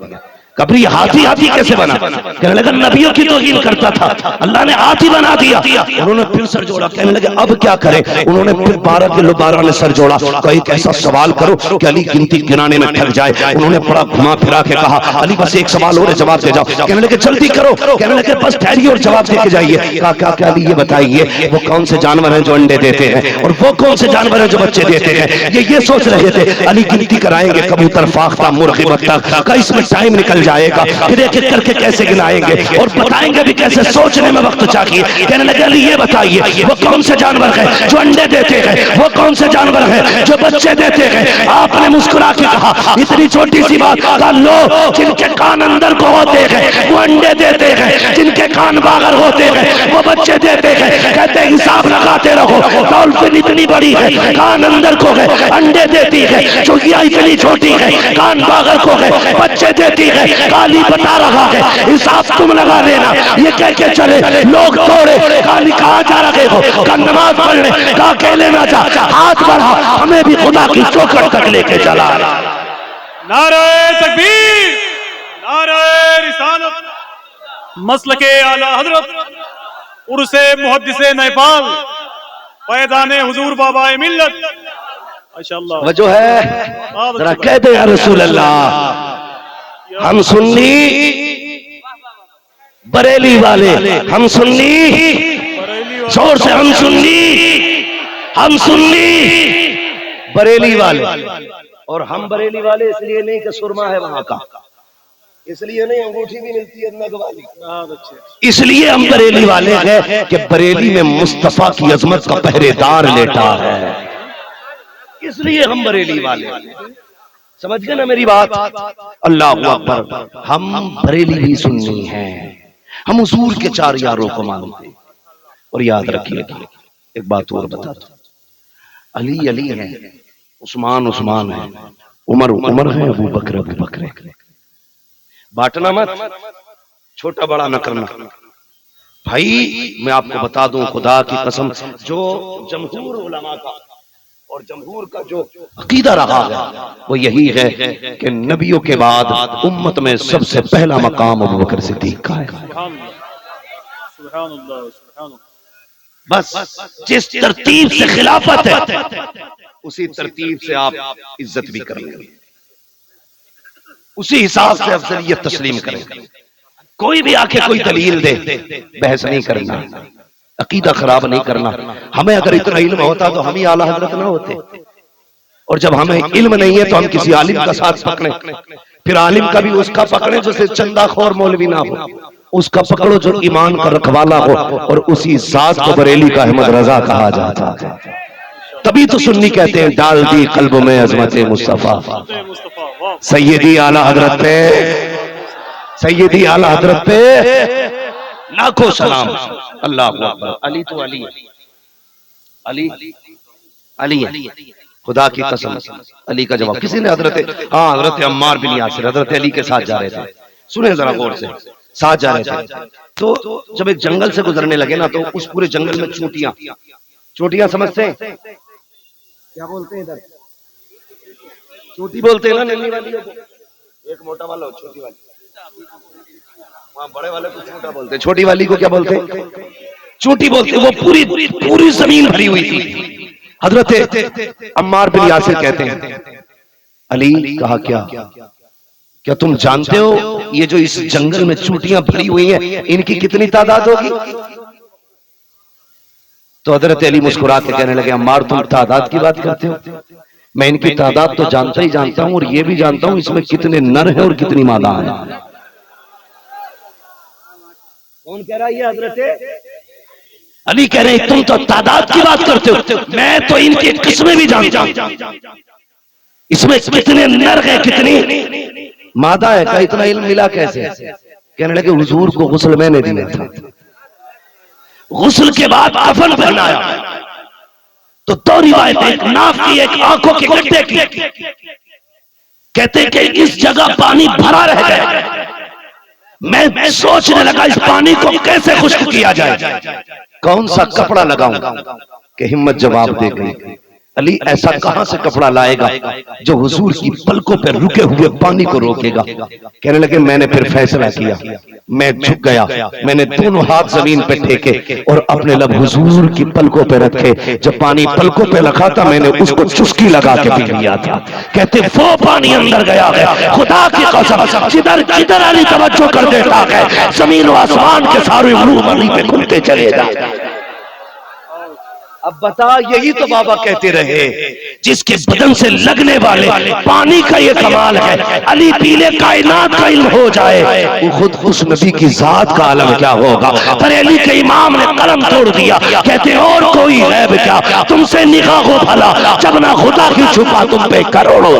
کبھی ہاتھی کیسے بنا؟ کہنے لگا نبیوں کی توہین کرتا تھا اللہ نے ہاتھی بنا دیا۔ انہوں نے پھر سر جوڑا، کہنے لگے اب کیا کرے؟ انہوں نے پھر 12 کے 12 نے سر جوڑا، کہا ایک ایسا سوال کرو کہ علی گنتی گنانے میں تھک جائے۔ انہوں نے بڑا گھما پھرا کے کہا علی بس ایک سوال اور ہے جواب دے جاؤ۔ کہنے لگے جلدی کرو، کہنے لگے بس ٹھہریے اور جواب دے کے جائیے۔ کہا کیا علی یہ بتائیے وہ کون سے جانور ہیں جو انڈے دیتے ہیں اور وہ کون سے جانور ہیں جو بچے دیتے ہیں؟ یہ سوچ رہے تھے۔ علی گنتی کرائیں گے کبوتر، فاختہ، مرغ، بطخ کا اس میں ٹائم نکل جائے گا، پھر ایک ایک کر کے کیسے گنائیں گے اور بتائیں گے بھی کیسے، سوچنے میں وقت چاہیے. کہنے لگے علی یہ بتائیے وہ کون سے جانور ہیں جو انڈے دیتے ہیں، وہ کون سے جانور ہیں جو بچے دیتے ہیں؟ آپ نے مسکرا کے کہا اتنی چھوٹی سی بات کا، لو جن کے کان اندر کو ہوتے ہیں وہ انڈے دیتے ہیں، جن کے کان باہر ہوتے ہیں وہ بچے دیتے ہیں. کہتے ہیں حساب لگاتے رہو، ڈولفن اتنی بڑی ہے کان اندر کو ہے انڈے دیتی ہے، چڑیا اتنی چھوٹی ہے کان باہر کو ہے بچے دیتی ہے. کالی بتا رہا ہے حساب تم لگا لینا. یہ کہہ کے چلے لوگ توڑے. کالی کہاں جا رہے ہو؟ کہ نماز پڑھنے. کہا اکیلے نہ جا، ہاتھ بڑھا، ہمیں بھی خدا کی چوکھٹ تک لے کے چلا. نعرہ تکبیر، نعرہ رسالت، مسلک اعلی حضرت عرس محدث نیپال فیضان حضور بابا ملت ماشاءاللہ. وہ جو ہے ذرا کہہ دے یا رسول اللہ. ہم سنی بریلی والے، ہم سنی زور سے، ہم سنی بریلی والے. اور ہم بریلی والے اس لیے نہیں کہ سرما ہے وہاں کا، اس لیے نہیں انگوٹھی بھی ملتی ہے نگ والی، اس لیے ہم بریلی والے ہیں کہ بریلی میں مصطفیٰ کی عظمت کا پہرے دار لیٹا ہے، اس لیے ہم بریلی والے. سمجھ گئے نا میری بات؟ اللہ اکبر. ہم بریلی بھی سننی ہیں، ہم حضور کے چار یاروں کو مانتے. اور یاد رکھیے ایک بات اور بتا دو، علی علی ہے، عثمان عثمان ہے، عمر عمر ہے، ابو بکر ابو بکر ہے. بانٹنا مت، چھوٹا بڑا نہ کرنا. بھائی میں آپ کو بتا دوں خدا کی قسم، جو جمہور علماء کا اور جمہور کا جو عقیدہ رہا ہے وہ یہی ہے کہ نبیوں کے بعد امت میں سب سے پہلا مقام ابو بکر صدیق کا ہے. سبحان اللہ سبحان اللہ. بس جس ترتیب سے خلافت ہے اسی ترتیب سے آپ عزت بھی کریں گے، اسی حساب سے افضلیت تسلیم کریں گے. کوئی بھی آ کے کوئی دلیل دے، بحث نہیں کرنا، عقیدہ خراب نہیں کرنا. ہمیں اگر اتنا علم ہوتا تو ہم ہی اعلیٰ حضرت نہ ہوتے، اور جب ہمیں علم نہیں ہے تو ہم کسی عالم کا ساتھ پکڑیں. پھر عالم کا بھی اس کا پکڑیں جو سے چندہ خور مولوی نہ ہو، اس کا پکڑو جو ایمان کا رکھوالا ہو. اور اسی ذات کو بریلی کا احمد رضا کہا جاتا ہے. تبھی تو سنی کہتے ہیں ڈال دی قلب میں عظمت مصطفیٰ. سیدی اعلیٰ حضرت پہ، سیدی اعلیٰ حضرت پہ لاکھوں سلام. اللہ اکبر. علی تو علی ہے، علی علی ہے، خدا کی قسم. علی کا جواب کسی نے حضرت عمار بن یاسر حضرت علی کے ساتھ جا رہے تھے. سنیں ذرا غور سے، ساتھ جا رہے تھے تو جب ایک جنگل سے گزرنے لگے نا تو اس پورے جنگل میں چونٹیاں سمجھتے ہیں کیا بولتے ہیں؟ ادھر چوٹی بولتے ہیں نا ننھی والی کو. ایک موٹا والا چھوٹی والی، وہاں بڑے والے کو چھوٹا بولتے ہیں، چھوٹی والی کو کیا بولتے ہیں؟ چوٹی بولتے. وہ پوری زمین بھری ہوئی تھی. حضرت عمار بن یاسر کہتے ہیں علی کہا کیا تم جانتے ہو یہ جو اس جنگل میں چوٹیاں بھری ہوئی ہیں ان کی کتنی تعداد ہوگی؟ تو حضرت علی مسکراتے کہنے لگے عمار تم تعداد کی بات کرتے ہو، میں ان کی تعداد تو جانتا ہی جانتا ہوں، اور یہ بھی جانتا ہوں اس میں کتنے نر ہیں اور کتنی مادہ ہیں. کون کہہ رہا ہے یہ؟ حضرت علی کہہ رہے ہیں تم تو تعداد کی بات کرتے ہو، میں تو ان کی قسمیں بھی جانتا ہوں، اس میں کتنے نر ہیں کتنی مادہ ہے. کا اتنا علم ملا کیسے؟ کہنے لگے حضور کو غسل میں نے دیا تھا، غسل کے بعد کفن پہنایا تو دو روایت، ایک ناف کی ایک آنکھوں کے گڈھے کی. کہتے کہ اس جگہ پانی بھرا رہ گیا، میں سوچنے لگا اس پانی کو کیسے خشک کیا جائے، کون سا کپڑا لگاؤں کہ ہمت جواب دے گئی علی ایسا کہاں سے کپڑا لائے گا جو حضور کی پلکوں پہ رکے ہوئے پانی کو روکے گا. کہنے لگے میں نے پھر فیصلہ کیا، میں جھک گیا، میں نے دونوں ہاتھ زمین پہ ٹیکے اور اپنے لب حضور کی پلکوں پہ رکھے. جب پانی پلکوں پہ رکھا تھا میں نے اس کو چسکی لگا کے پی لیا تھا. کہتے وہ پانی اندر گیا ہے خدا کی قسم جدھر علی توجہ کر دیتا ہے زمین و آسمان کے سارے علوم علی پہ کھلتے چلے جاتے. اب بتا یہی تو بابا کہتے رہے جس کے بدن سے لگنے والے پانی کا یہ کمال ہے، علی پیلے کائنات کا علم ہو جائے وہ خود اس نبی کی ذات کا عالم کیا ہوگا۔ پر علی کے امام نے قلم توڑ دیا، کہتے اور کوئی غیب کیا تم سے نگاہ ہو بھلا، جب نہ خدا کی چھپا تم پہ کروڑوں۔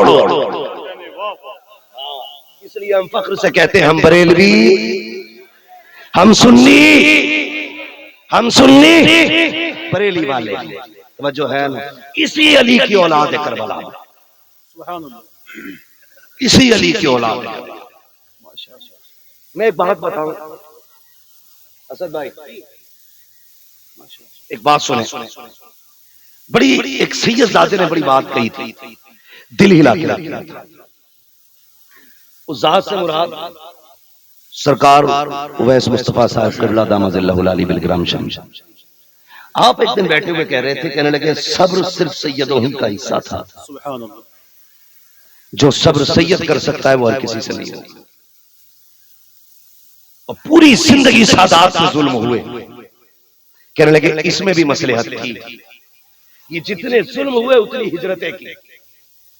اس لیے ہم فخر سے کہتے ہیں ہم بریلوی، ہم سنی بریلی والے، توجہ ہے نا، اسی علی کی اولاد ہے کربلا، سبحان اللہ، اسی علی کی اولاد ہے۔ میں ایک بات بتاؤں اسد بھائی، ایک بات سنیں، بڑی ایک سید زادے نے بڑی بات کہی تھی، دل ہلا کے رکھ دیا تھا۔ اس ذات سے مراد سرکار اویس مصطفیٰ صاحب کرلا دامت اللہ العلی بالگرام شمس۔ آپ ایک دن بیٹھے ہوئے کہہ رہے تھے، کہنے لگے صبر صرف سیدوں ہی کا حصہ تھا، سبحان اللہ، جو صبر سید کر سکتا ہے وہ ہر کسی سے نہیں ہوگا۔ اور پوری زندگی سادات سے ظلم ہوئے، کہنے لگے اس میں بھی مصلحت تھی، یہ جتنے ظلم ہوئے اتنی ہجرتیں کی،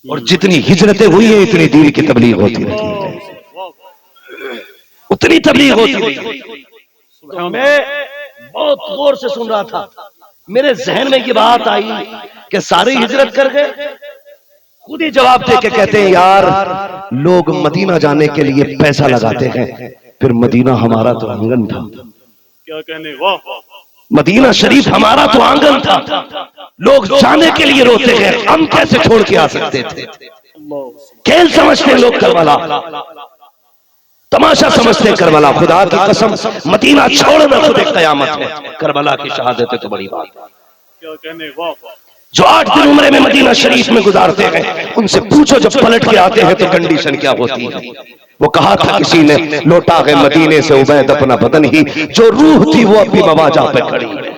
اور جتنی ہجرتیں ہوئی ہیں اتنی دین کی تبلیغ ہوتی رہی ہے، اتنی تبلیغ ہوتی رہی ہے۔ میں بہت غور سے سن رہا تھا، میرے ذہن میں یہ بات آئی کہ ساری ہجرت کر گئے، خود ہی جواب دے کے کہتے ہیں یار لوگ مدینہ جانے کے لیے پیسہ لگاتے ہیں، پھر مدینہ ہمارا تو آنگن تھا، کیا کہنے، واہ واہ، مدینہ شریف ہمارا تو آنگن تھا، لوگ جانے کے لیے روتے ہیں، ہم کیسے چھوڑ کے آ سکتے تھے؟ کھیل سمجھتے ہیں لوگ کربلا، تماشا سمجھتے ہیں کربلا، خدا کی قسم مدینہ چھوڑنا خود ایک قیامت ہے، کربلا کی شہادت ہے تو بڑی بات ہے۔ کیا کہنے، واہ واہ، جو 8 دن عمرے میں مدینہ شریف میں گزارتے ہیں ان سے پوچھو جب پلٹ کے آتے ہیں تو کنڈیشن کیا ہوتی ہے۔ وہ کہا تھا کسی نے لوٹا گئے مدینے سے عبید اپنا بدن ہی، جو روح تھی وہ اب بھی مواجہ پہ کھڑی ہے،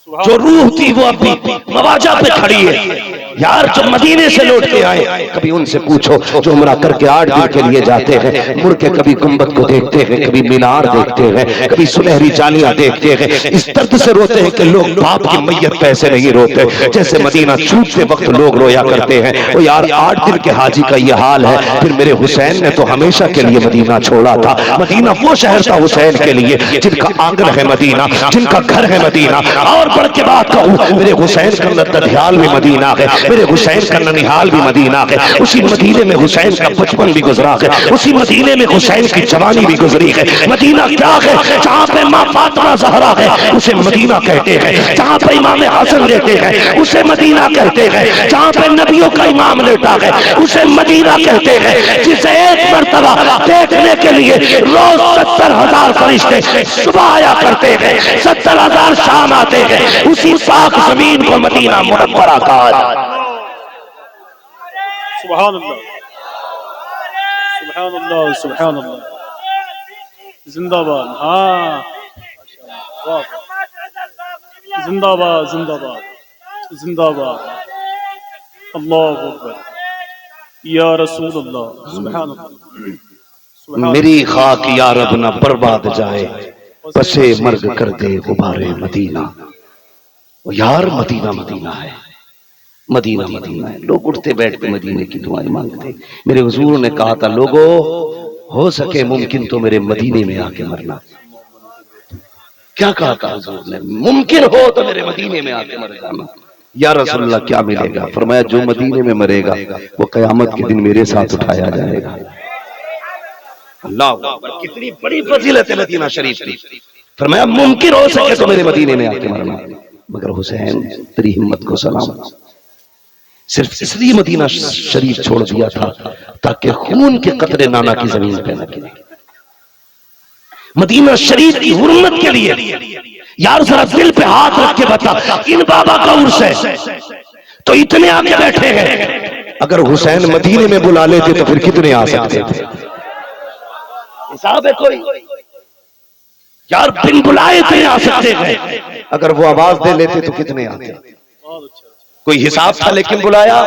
جو روح تھی وہ اب بھی مواجہ پہ کھڑی ہے۔ یار جو مدینے سے لوٹ کے آئے کبھی ان سے پوچھو، جو عمرہ کر کے 8 دن کے لیے جاتے ہیں، مڑ کے کبھی گنبد کو دیکھتے ہیں، کبھی مینار دیکھتے ہیں، کبھی سنہری جالیاں دیکھتے ہیں، اس درد سے روتے ہیں کہ لوگ باپ کی میت پہ ایسے نہیں روتے جیسے مدینہ چھوٹتے وقت لوگ رویا کرتے ہیں۔ وہ یار 8 دن کے حاجی کا یہ حال ہے، پھر میرے حسین نے تو ہمیشہ کے لیے مدینہ چھوڑا تھا۔ مدینہ وہ شہر تھا حسین کے لیے جن کا آنگن ہے مدینہ، جن کا گھر ہے مدینہ، اور بڑھ کے بات کہوں میرے حسین کا ددھیال بھی مدینہ ہے، میرے حسین کا ننیحال بھی مدینہ ہے، اسی مدینے میں حسین کا بچپن بھی گزرا ہے، اسی مدینے میں حسین کی جوانی بھی گزری ہے۔ مدینہ کیا ہے؟ جہاں پہ ماں فاطمہ زہرا ہے اسے مدینہ کہتے ہیں، جہاں پہ امام حسن رہتے ہیں اسے مدینہ کہتے ہیں، جہاں پہ نبیوں کا امام لیٹا ہے اسے مدینہ کہتے ہیں، جسے ایک مرتبہ دیکھنے کے لیے روز 70,000 فرشتے صبح آیا کرتے ہیں، 70,000 شام آتے ہیں، اسی پاک زمین کو مدینہ منورہ کہا جاتا ہے۔ سبحان اللہ، سبحان اللہ، سبحان اللہ، زندہ باد، ہاں، واہ، زندہ باد، زندہ باد، زندہ باد، اللہ اکبر، یا رسول اللہ، سبحان اللہ، میری خاک یا رب نہ برباد جائے، پسے مرگ کر دے غبار مدینہ۔ یار مدینہ مدینہ ہے، مدینہ مدینہ ہے، لوگ اٹھتے بیٹھتے مدینے کی دعائیں مانگتے۔ میرے حضور نے کہا تھا لوگو ہو سکے ممکن تو میرے مدینے میں آ کے مرنا۔ کیا کہا تھا حضور نے؟ ممکن ہو تو میرے مدینے میں آ کے مر جانا۔ یا رسول اللہ کیا ملے گا؟ فرمایا جو مدینے میں مرے گا وہ قیامت کے دن میرے ساتھ اٹھایا جائے گا۔ اللہ اکبر، کتنی بڑی فضیلت ہے مدینہ شریف کی۔ فرمایا ممکن ہو سکے تو میرے مدینے میں آ کے مرنا، مگر حسین تیری ہمت کو سلام، صرف اس لیے مدینہ شریف چھوڑ دیا تھا تاکہ خون کے قطرے نانا کی زمین پہ نہ گرے۔ مدینہ شریف کی حرمت کے لیے یار ذرا دل پہ ہاتھ رکھ کے بتا، ان بابا کا عرس ہے تو اتنے آ کے بیٹھے ہیں، اگر حسین مدینے میں بلا لیتے تو پھر کتنے آ سکتے تھے؟ حساب ہے کوئی؟ یار بن بلائے اتنے آ سکتے ہیں، اگر وہ آواز دے لیتے تو کتنے آتے؟ کوئی حساب تھا لیکن بلایا۔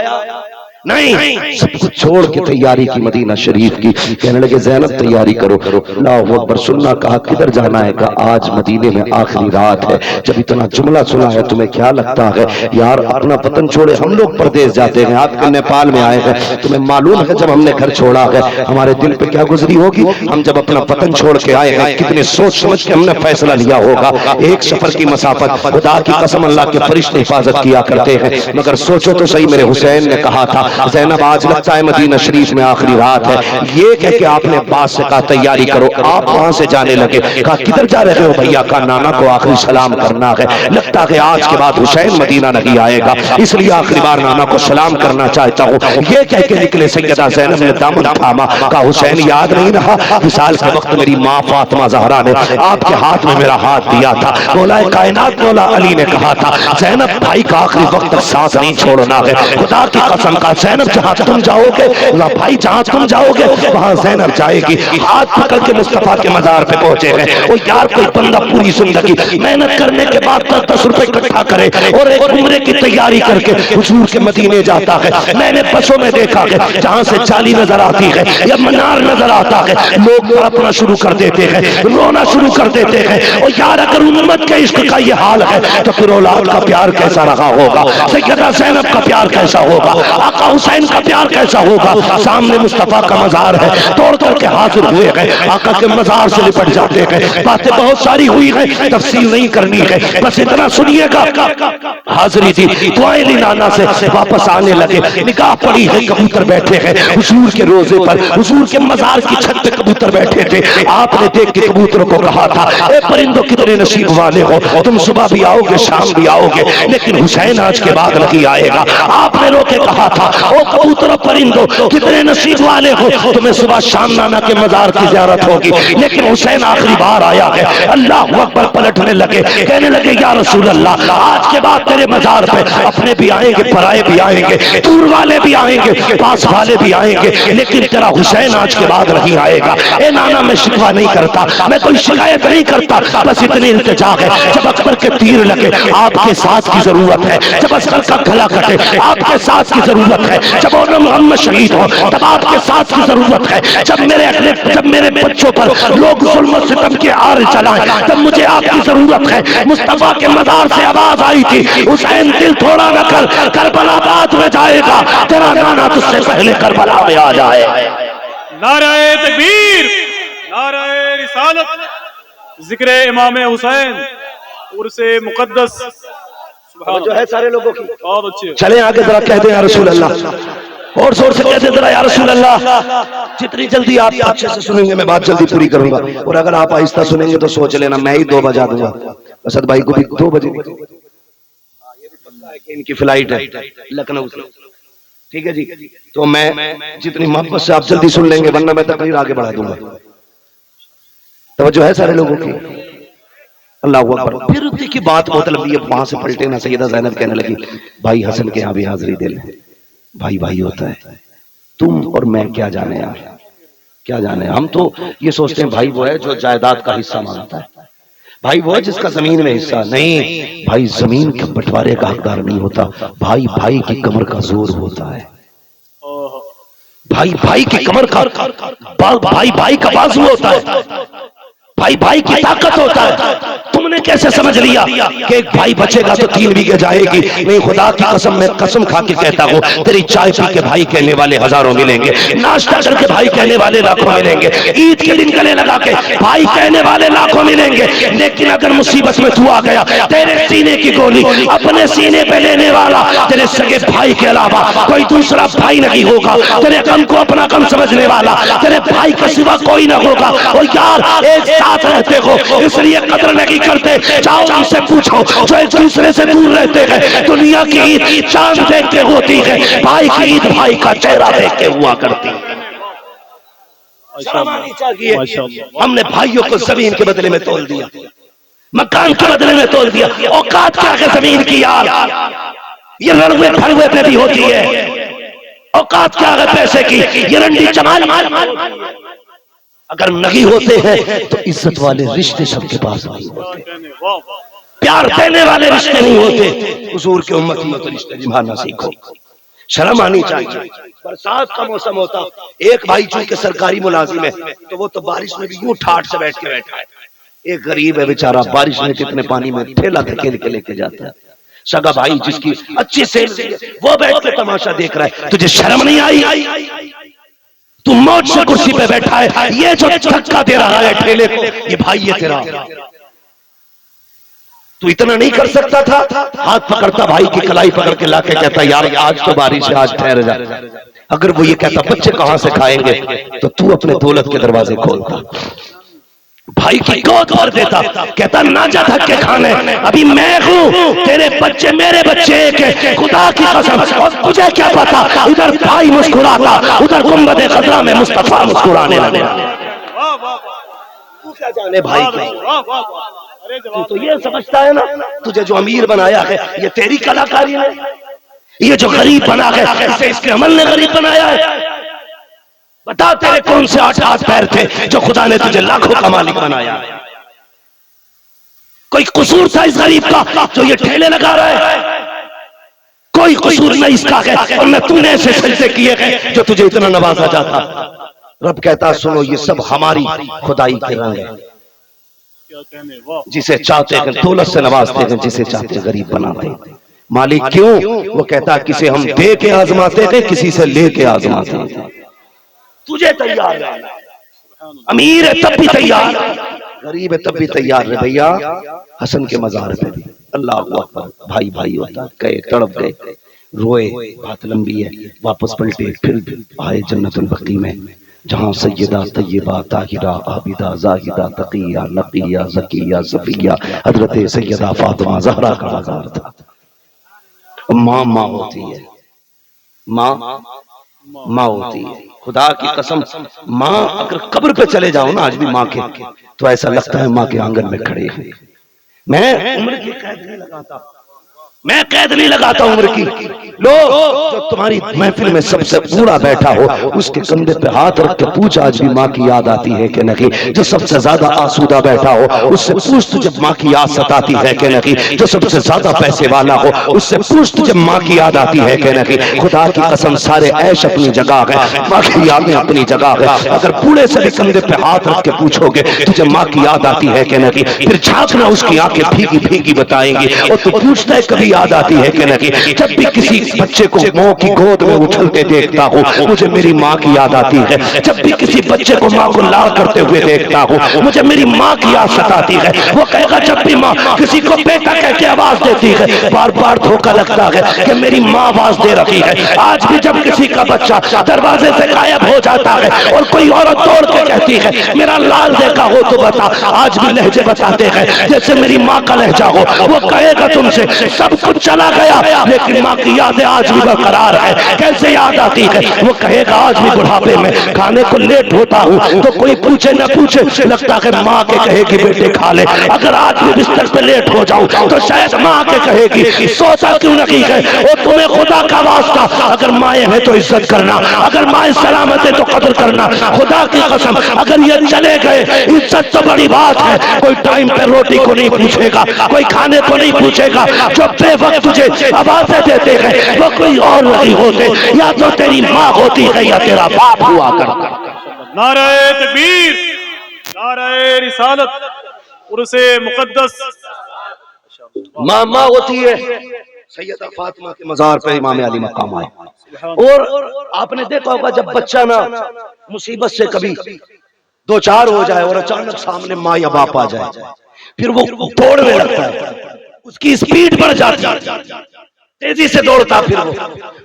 نہیں، سب کچھ چھوڑ کے تیاری کی مدینہ شریف کی. کہنے لگے زینب تیاری کرو. اللہ اکبر. سننا کہا کدھر جانا ہے؟ کہا آج مدینے میں آخری رات ہے. جب اتنا جملہ سنا ہے تمہیں کیا لگتا ہے یار اپنا وطن چھوڑے ہم لوگ پردیس جاتے ہیں، آپ کے نیپال میں آئے ہیں، تمہیں معلوم ہے جب ہم نے گھر چھوڑا ہے ہمارے دل پہ کیا گزری ہوگی؟ ہم جب اپنا وطن چھوڑ کے آئے ہیں کتنے سوچ سمجھ کے ہم نے فیصلہ لیا ہوگا. ایک سفر کی مسافت، خدا کی قسم اللہ کے فرشتے حفاظت کیا کرتے ہیں، مگر سوچو تو صحیح میرے حسین نے کہا تھا زینب آج لگتا ہے مدینہ شریف میں آخری رات ہے. یہ کہہ کہ آپ نے عباس سے کہا تیاری کرو. آپ وہاں سے جانے لگے. کہا کدھر جا رہے ہو بھیا؟ کا نانا کو آخری سلام کرنا ہے، لگتا ہے آج کے بعد حسین مدینہ نہیں آئے گا، اس لیے آخری بار نانا کو سلام کرنا چاہتا ہوں. یہ کہہ کے نکلے. سیدہ زینب نے دامن تھاما. کہا حسین یاد نہیں رہا وصال کے وقت میری ماں فاطمہ زہرا نے آپ کے ہاتھ میں میرا ہاتھ دیا تھا. مولا کائنات مولا علی نے کہا تھا زینب بھائی کا آخری وقت تک ساتھ نہیں چھوڑنا ہے. خدا کی قسم کا زینب جہاں تم جاؤ گے بھائی جہاں تم جاؤ گے وہاں زینب جائے گی. ہاتھ پکڑ کے مصطفیٰ کے مزار پہ پہنچے ہیں. وہ یار کوئی بندہ پوری زندگی محنت کرنے کے بعد 10 روپے اکٹھا کرے اور ایک عمرے کی تیاری کر کے حضور کے مدینے جاتا ہے. میں نے بسوں میں دیکھا ہے جہاں سے چالی نظر آتی ہے یا منار نظر آتا ہے لوگ اپنا شروع کر دیتے ہیں، رونا شروع کر دیتے ہیں. اور یار اگر امت کے عشق کا یہ حال ہے تو پھر اولاد کا پیار کیسا رہا ہوگا؟ سیدہ زینب کا پیار کیسا ہوگا؟ آقا حسین کا پیار کیسا ہوگا؟ سامنے مصطفیٰ کا مزار ہے، توڑ کر کے حاضر ہوئے ہیں، آقا کے مزار سے لپٹ جاتے ہیں. باتیں بہت ساری ہوئی ہیں، تفصیل نہیں کرنی ہے، بس اتنا سنیے گا. حاضری تھی، دعائیں لی نانا سے، واپس آنے لگے. نگاہ پڑی ہے کبوتر بیٹھے ہیں حضور کے روزے پر، حضور کے مزار کی چھت پہ کبوتر بیٹھے تھے. آپ نے دیکھ کے کبوتروں کو کہا تھا اے پرندوں کتنے نصیب والے ہو، تم صبح بھی آؤ گے شام بھی آؤ گے لیکن حسین آج کے بعد نہیں آئے گا. آپ نے رو کے کہا تھا او کبوتر و پرندوں کتنے نصیب والے ہو، تمہیں صبح شام نانا کے مزار کی زیارت ہوگی لیکن حسین آخری بار آیا ہے. اللہ اکبر. پلٹنے لگے، کہنے لگے یا رسول اللہ آج کے بعد تیرے مزار پہ اپنے بھی آئیں گے، پرائے بھی آئیں گے، دور والے بھی آئیں گے، پاس والے بھی آئیں گے لیکن تیرا حسین آج کے بعد نہیں آئے گا. اے نانا میں شکوہ نہیں کرتا، میں کوئی شکایت نہیں کرتا، بس اتنی التجا ہے جب اکبر کے تیر لگے آپ کے ساتھ کی ضرورت ہے، جب اصغر کا گلا کٹے آپ کے ساتھ کی ضرورت ہے، جب محمد شہید ہو تب آپ کے ساتھ کی ضرورت ہے، جب میرے بچوں پر لوگ ظلم و ستم کے آر چلائیں تب مجھے آپ کی ضرورت ہے. مصطفیٰ کے مزار سے آواز آئی تھی حسین دل تھوڑا نہ کر، کربلا بعد میں جائے گا، تیرا نانا تجھ سے پہلے کربلا میں آ جائے. نعرہ تکبیر، نعرہ رسالت، ذکر امام حسین عرس مقدس. جو ہے سارے لوگوں کی بہت اچھے. چلیں آگے ذرا کہتے ہیں یا رسول اللہ، اور زور سے کہتے ہیں ذرا یا رسول اللہ. جتنی جلدی آپ اچھے سے سنیں گے میں بات جلدی پوری کروں گا، اور اگر آپ آہستہ سنیں گے تو سوچ لینا میں ہی 2 بجا دوں گا. اسد بھائی کو بھی 2 بجے ان کی فلائٹ ہے لکھنؤ سے، ٹھیک ہے جی. تو میں جتنی محبت سے آپ جلدی سن لیں گے ورنہ میں تقریر آگے بڑھا دوں گا. توجہ ہے سارے لوگوں کی؟ اللہ اکبر. پھر دیکھیے بات بہت لمبی ہے، وہاں سے پلٹے نہ. سیدہ زینب کہنے لگی بھائی حسن کے یہاں بھی حاضری دے لیں، بھائی بھائی ہوتا ہے، تم اور میں کیا جانے یار، کیا جانے. ہم تو یہ سوچتے ہیں بھائی وہ ہے جو جائیداد کا حصہ مانگتا ہے، بھائی وہ ہے جس کا زمین میں حصہ. نہیں بھائی زمین کے بٹوارے کا حقدار نہیں ہوتا، بھائی بھائی کی کمر کا زور ہوتا ہے، بھائی بھائی کی کمر کا، بھائی بھائی کا بازو ہوتا ہے، بھائی بھائی کی طاقت ہوتا ہے. تم نے کیسے سمجھ لیا کہ ایک بھائی بچے گا تو 3 بیگھے جائے گی؟ نہیں خدا کی قسم میں قسم کھا کے کہتا ہوں تیری چائے پی کے بھائی کہنے والے ہزاروں ملیں گے، ناشتہ کر کے بھائی کہنے والے لاکھوں ملیں گے، عید کے دن گلے لگا کے بھائی کہنے والے لاکھوں ملیں گے. لیکن اگر مصیبت میں تو آ گیا تیرے سینے کی گولی اپنے سینے پہ لینے والا تیرے سگے بھائی کے علاوہ کوئی دوسرا بھائی نہیں ہوگا، تیرے غم کو اپنا غم سمجھنے والا تیرے بھائی کے سوا کوئی نہ ہوگا. اور یار ایک ساتھ رہتے ہو اس لیے قدر نہیں کرتے. جاؤ ان سے پوچھو جو ایک دوسرے سے دور رہتے ہیں دنیا کی عید چاند دیکھ کے ہوتی ہے، بھائی کی عید بھائی کا چہرہ دیکھ کے ہوا کرتی ہے. ہم نے بھائیوں کو زمین کے بدلے میں تول دیا، مکان کے بدلے میں تول دیا، اوقات کیا کہ زمین کی یار یہ لڑوے پھڑوے پہ بھی ہوتی ہے، اوقات کیا کہ پیسے کی یہ رنڈی چمال. اگر نہیں ہوتے ہیں تو عزت والے رشتے سب کے پاس نہیں ہوتے، پیار دینے والے رشتے نہیں ہوتے. حضور کے امت رشتے نبھانا سیکھو. شرم آنی چاہیے. برسات کا موسم ہوتا, ایک بھائی چونکہ سرکاری ملازم ہے تو وہ تو بارش میں بھی یوں ٹھاٹ سے بیٹھ کے بیٹھا ہے. ایک غریب ہے بیچارہ, بارش میں کتنے پانی میں ٹھیلا دھکیل کے لے کے جاتا ہے. سگا بھائی جس کی اچھی سیلری ہے وہ بیٹھ کے تماشا دیکھ رہا ہے. تجھے شرم نہیں آئی؟ تو موج سے کرسی پہ بیٹھا ہے, یہ جو دھکا دے رہا ہے ٹھیلے کو, یہ بھائی ہے تیرا. تو اتنا نہیں کر سکتا تھا؟ ہاتھ پکڑتا بھائی کی کلائی پکڑ کے لا کے کہتا یار آج تو بارش ہے, آج ٹھہر جا. اگر وہ یہ کہتا بچے کہاں سے کھائیں گے, تو اپنے دولت کے دروازے کھولتا, بھائی کی گود بھر دیتا, کہتا نہ جا دھکے کھانے, ابھی میں ہوں, تیرے بچے میرے بچے ایک ہے, خدا کی قسم. اور تجھے کیا پتا, ادھر بھائی مسکراتا, ادھر گنبد خضرا میں مصطفیٰ مسکرانے لگے. تو کیا جانے بھائی کی, تو یہ سمجھتا ہے نا تجھے جو امیر بنایا ہے یہ تیری کلاکاری ہے, یہ جو غریب بنا ہے اسے اس کے عمل نے غریب بنایا ہے. بتا تیرے کون سے 8 ہاتھ پیر تھے جو خدا نے تجھے لاکھوں کا مالک بنایا؟ کوئی قصور تھا اس غریب کا جو یہ ٹھیلے لگا رہا ہے؟ کوئی قصور نہیں اس کا ہے, اور نہ تو نے ایسے سجدے کیے ہیں جو تجھے اتنا نوازا جاتا. رب کہتا سنو یہ سب ہماری خدائی کے رنگ ہے. جسے چاہتے ہیں دولت سے نوازتے ہیں, جسے چاہتے ہیں غریب بناتے ہیں. مالک کیوں؟ وہ کہتا کسی ہم دے کے آزماتے ہیں, کسی سے لے کے آزماتے ہیں. تجھے تیار ہے, امیر ہے تب بھی تیار, غریب ہے تب بھی تیار ہے. بھیا حسن کے مزار پہ بھی اللہ اکبر, بھائی بھائی ہوتا, گئے تڑپ گئے, روئے, بات لمبی ہے, واپس پلٹے, پھر آئے جنت البقیع میں جہاں سیدہ طیبہ طاہرہ عابدہ زاہدہ تقیہ نقیہ زکیہ صفیہ حضرت سیدہ فاطمہ زہرا کا مزار تھا. ماں ماں ہوتی ہے, ماں ماں ہوتی ہے. خدا کی قسم, ماں اگر قبر پہ چلے جاؤ نا آج بھی ماں کے, تو ایسا لگتا ہے ماں کے آنگن میں کھڑے ہیں. میں عمر کی قید نہیں لگاتا, میں قید نہیں لگاتا عمر کی. لو جو تمہاری محفل میں سب سے بوڑھا بیٹھا ہو اس کے کندھے پہ ہاتھ رکھ کے پوچھ آج بھی ماں کی یاد آتی ہے کہ نہیں. جو سب سے زیادہ آسودہ بیٹھا ہو اس سے پوچھ تجھے ماں کی یاد ستاتی ہے کہ نہیں. جو سب سے زیادہ پیسے والا ہو اس سے پوچھ تجھے ماں کی یاد آتی ہے کہ نہیں. خدا کی قسم سارے عیش اپنی جگہ ہے, ماں کی یادیں اپنی جگہ ہے. اگر بوڑھے سے بھی کندھے پہ ہاتھ رکھ کے پوچھو گے تجھے ماں کی یاد آتی ہے کہ نہیں, پھر جھانکنا اس کی آنکھیں بھیگی بھیگی بتائیں گی. اور تو پوچھتا ہے کبھی یاد آتی ہے کہ نہیں. جب بھی کسی بچے کو ماں کی گود میں اچھلتے دیکھتا ہوں مجھے میری ماں کی یاد آتی ہے. جب بھی کسی بچے کو ماں کو لاڑ کرتے ہوئے دیکھتا ہوں مجھے میری ماں کی یاد ستاتی ہے. وہ کہے گا جب بھی ماں کسی کو بیٹا کہہ کے آواز دیتی ہے بار بار دھوکا لگتا ہے کہ میری ماں آواز دے رہی ہے. آج بھی جب کسی کا بچہ دروازے سے غائب ہو جاتا ہے اور کوئی عورت توڑ کے کہتی ہے میرا لال دیکھا ہو تو بتا, آج بھی لہجے بتاتے ہیں جیسے میری ماں کا لہجہ ہو. وہ کہے گا تم سے سب کچھ چلا گیا لیکن ماں کی یادیں آج بھی برقرار ہے. کیسے یاد آتی ہے؟ وہ کہے گا آج بھی بڑھاپے میں کھانے کو لیٹ ہوتا ہوں تو کوئی پوچھے نہ پوچھے لگتا ہے ماں کے کہے گی بیٹے کھا لے. اگر آج بھی بستر پہ لیٹ ہو جاؤں تو شاید ماں کے کہے گی سوچا کیوں نہیں ہے. اور تمہیں خدا کا واسطہ اگر مائیں ہیں تو عزت کرنا, اگر مائیں سلامت ہے تو قدر کرنا. خدا کی قسم اگر یہ چلے گئے عزت تو بڑی بات ہے. کوئی ٹائم پہ روٹی کو نہیں پوچھے گا, کوئی کھانے کو نہیں پوچھے گا. جو بے وقت تجھے آوازیں دیتے ہیں وہ کوئی اور نہیں ہوتے, یا تو تیری ماں ہوتی ہے یا تیرا باپ ہوا کرتا. نعرہ تکبیر, نعرہ رسالت, عرس مقدس. ماں ماں ہوتی ہے. سیدہ فاطمہ کے مزار پہ امام علی مقام آئے, اور آپ نے دیکھا ہوگا جب بچہ نا مصیبت سے کبھی دو چار ہو جائے اور اچانک سامنے ماں یا باپ آ جائے پھر وہ دوڑنے لگتا ہے, اس کی سپیڈ بڑھ جاتی ہے, تیزی سے دوڑتا, پھر وہ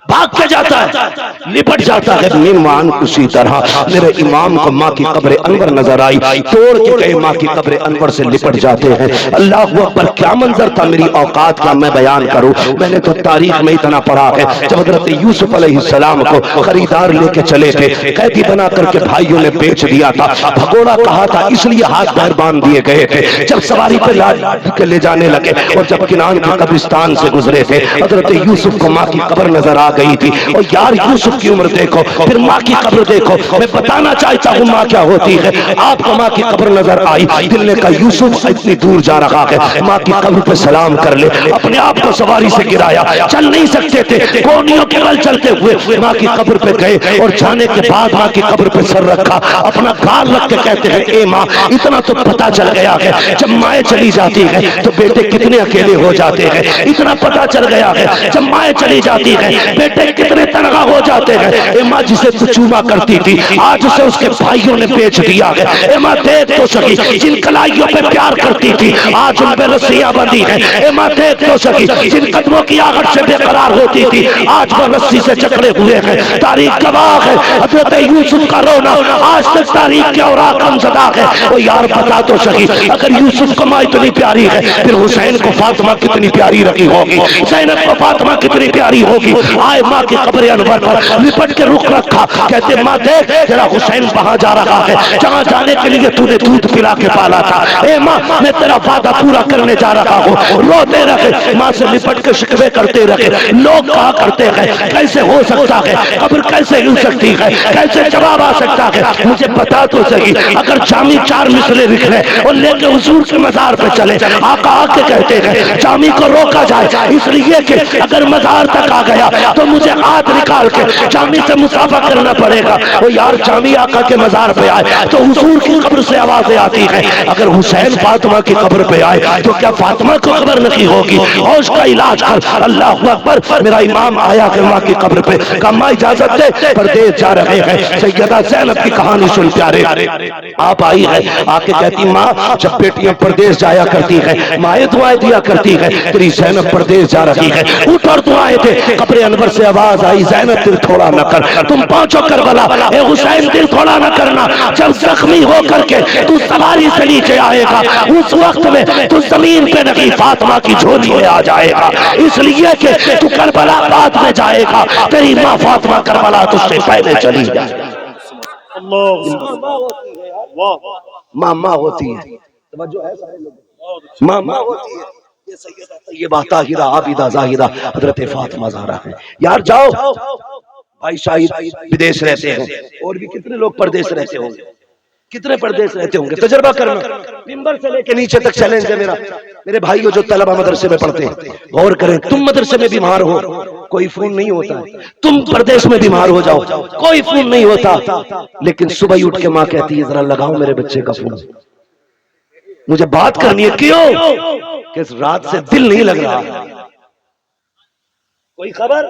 بھاگ کے جاتا ہے, لپٹ جاتا ہے. میرمان اسی طرح میرے امام کو ماں کی قبر انور نظر آئی, توڑ کے کہے ماں کی قبر انور سے لپٹ جاتے ہیں. اللہ اکبر, کیا منظر تھا. میری اوقات کا میں بیان کروں, میں نے تو تاریخ میں اتنا پڑھا ہے. جب حضرت یوسف علیہ السلام کو خریدار لے کے چلے تھے, قیدی بنا کر کے بھائیوں نے بیچ دیا تھا, بھگوڑا کہا تھا اس لیے ہاتھ پیر باندھ دیے گئے تھے. جب سواری پہ لاڈ کے لے جانے لگے اور جب کنان کے قبرستان سے گزرے تھے حضرت حضرت یوسف کو ماں کی قبر نظر آ گئی تھی. اور یار یوسف کی عمر دیکھو پھر ماں کی قبر دیکھو. میں بتانا چاہتا ہوں ماں کیا ہوتی ہے. آپ کو ماں کی قبر نظر آئی, دل نے کہا یوسف اتنی دور جا رہا ہے, ماں کی قبر پہ سلام کر لے. اپنے آپ کو سواری سے گرایا, چل نہیں سکتے تھے, کونیوں کے بل چلتے ہوئے ماں کی قبر پہ گئے. اور جانے کے بعد ماں کی قبر پہ سر رکھا, اپنا گال رکھ کے کہتے ہیں اے ماں اتنا تو پتا چل گیا ہے جب مائیں چلی جاتی ہے تو بیٹے کتنے اکیلے ہو جاتے ہیں. اتنا پتا چل گیا ہے جب مائیں چلی جاتی ہے بیٹے کتنے تنہا ہو جاتے ہیں. اے ماں جسے تو چوما کرتی تھی آج اسے اس کے بھائیوں نے بیچ دیا ہے. اے ماں دیکھ تو سکی جن کلائیوں پہ پیار کرتی تھی آج ان پہ رسیاں بندھی ہیں. اے ماں دیکھ تو سکی جن قدموں کی آہٹ سے بے قرار ہوتی تھی آج وہ رسی سے جکڑے ہوئے ہیں. تاریخ گواہ ہے حضرت یوسف کا رونا آج تک تاریخ کے اوراق زدہ ہے. وہ یار بتا تو سکی اگر یوسف کو ماں اتنی پیاری ہے پھر حسین کو فاطمہ کتنی پیاری رکھی ہوگی, زینب کو فاطمہ کتنی پیاری ہوگی. آئے ماں کی قبر انور پر لپٹ کے رخ رکھا, کہتے ماں دیکھ تیرا حسین وہاں جا رہا ہے جہاں جانے کے لیے تو نے دودھ پلا کے پالا تھا. اے ماں میں تیرا وعدہ پورا کرنے جا رہا ہوں. روتے رہے, ماں سے لپٹ کے شکوے کرتے رہے. لوگ کہا کرتے ہیں کیسے ہو سکتا ہے, قبر کیسے ہل سکتی ہے, کیسے جواب آ سکتا ہے. مجھے بتا تو صحیح اگر جامی 4 مصرے لکھ لے اور لے کے حضور کے مزار پہ چلے, آقا آ کے کہتے ہیں جامی کو روکا جائے اس لیے کہ اگر مزار تک آ گیا تو مجھے ہاتھ نکال کے جامی سے مصافحہ کرنا پڑے گا. وہ یار جامی آقا کے مزار پہ آئے تو حضور کی قبر سے آوازیں آتی ہیں. اگر حسین فاطمہ کی قبر پہ آئے تو کیا فاطمہ کو خبر نہیں ہوگی؟ ہوش کا علاج کر. اللہ اکبر. میرا امام آیا کہ ماں کی قبر پہ, کہا ماں اجازت دے پردیس جا رہے ہیں. سیدہ زینب کی کہانی سن پیارے, آپ آئی ہے آ کے کہتی ماں جب بیٹیاں پردیس جایا کرتی ہیں مائیں دعائیں دیا کرتی ہیں, تیری زینب پردیس جا رہی ہے. اٹھ اور دعائیں دے. قبر انور سے آواز آئی زینب دل تھوڑا نہ کر, تم پہنچو کربلا. اے حسین دل تھوڑا نہ کرنا, جب زخمی ہو کر کے تو سواری سے نیچے آئے گا اس وقت میں تو زمین پہ نہیں فاطمہ کی جھولی میں آ جائے گا. اس لیے کہ تو کربلا بعد میں جائے گا, تیری ماں فاطمہ کربلا تجھ سے پہلے چلی جائے. ماں ماں ہوتی ہے, توجہ ہے سارے لوگ, ماں ماں ہوتی ہے. یہ سیدہ طیبہ طاہرہ عابدہ زاہدہ حضرت فاطمہ زہرا ہے. یار جاؤ بھائی شاہد بدیش رہتے ہیں اور بھی کتنے لوگ پردیس رہتے ہوں گے, کتنے پردیس رہتے ہوں گے. تجربہ کرنا, ممبر سے لے کے نیچے تک چیلنج ہے میرا. میرے بھائیو جو طلبہ مدرسے میں پڑھتے ہیں غور کریں, تم مدرسے میں بیمار ہو کوئی فون نہیں ہوتا, تم پردیس میں بیمار ہو جاؤ کوئی فون نہیں ہوتا, لیکن صبح اٹھ کے ماں کہتی ہے ذرا لگاؤ میرے بچے کا فون, مجھے بات کرنی ہے. کیوں کہ رات سے دل نہیں لگ رہا, کوئی خبر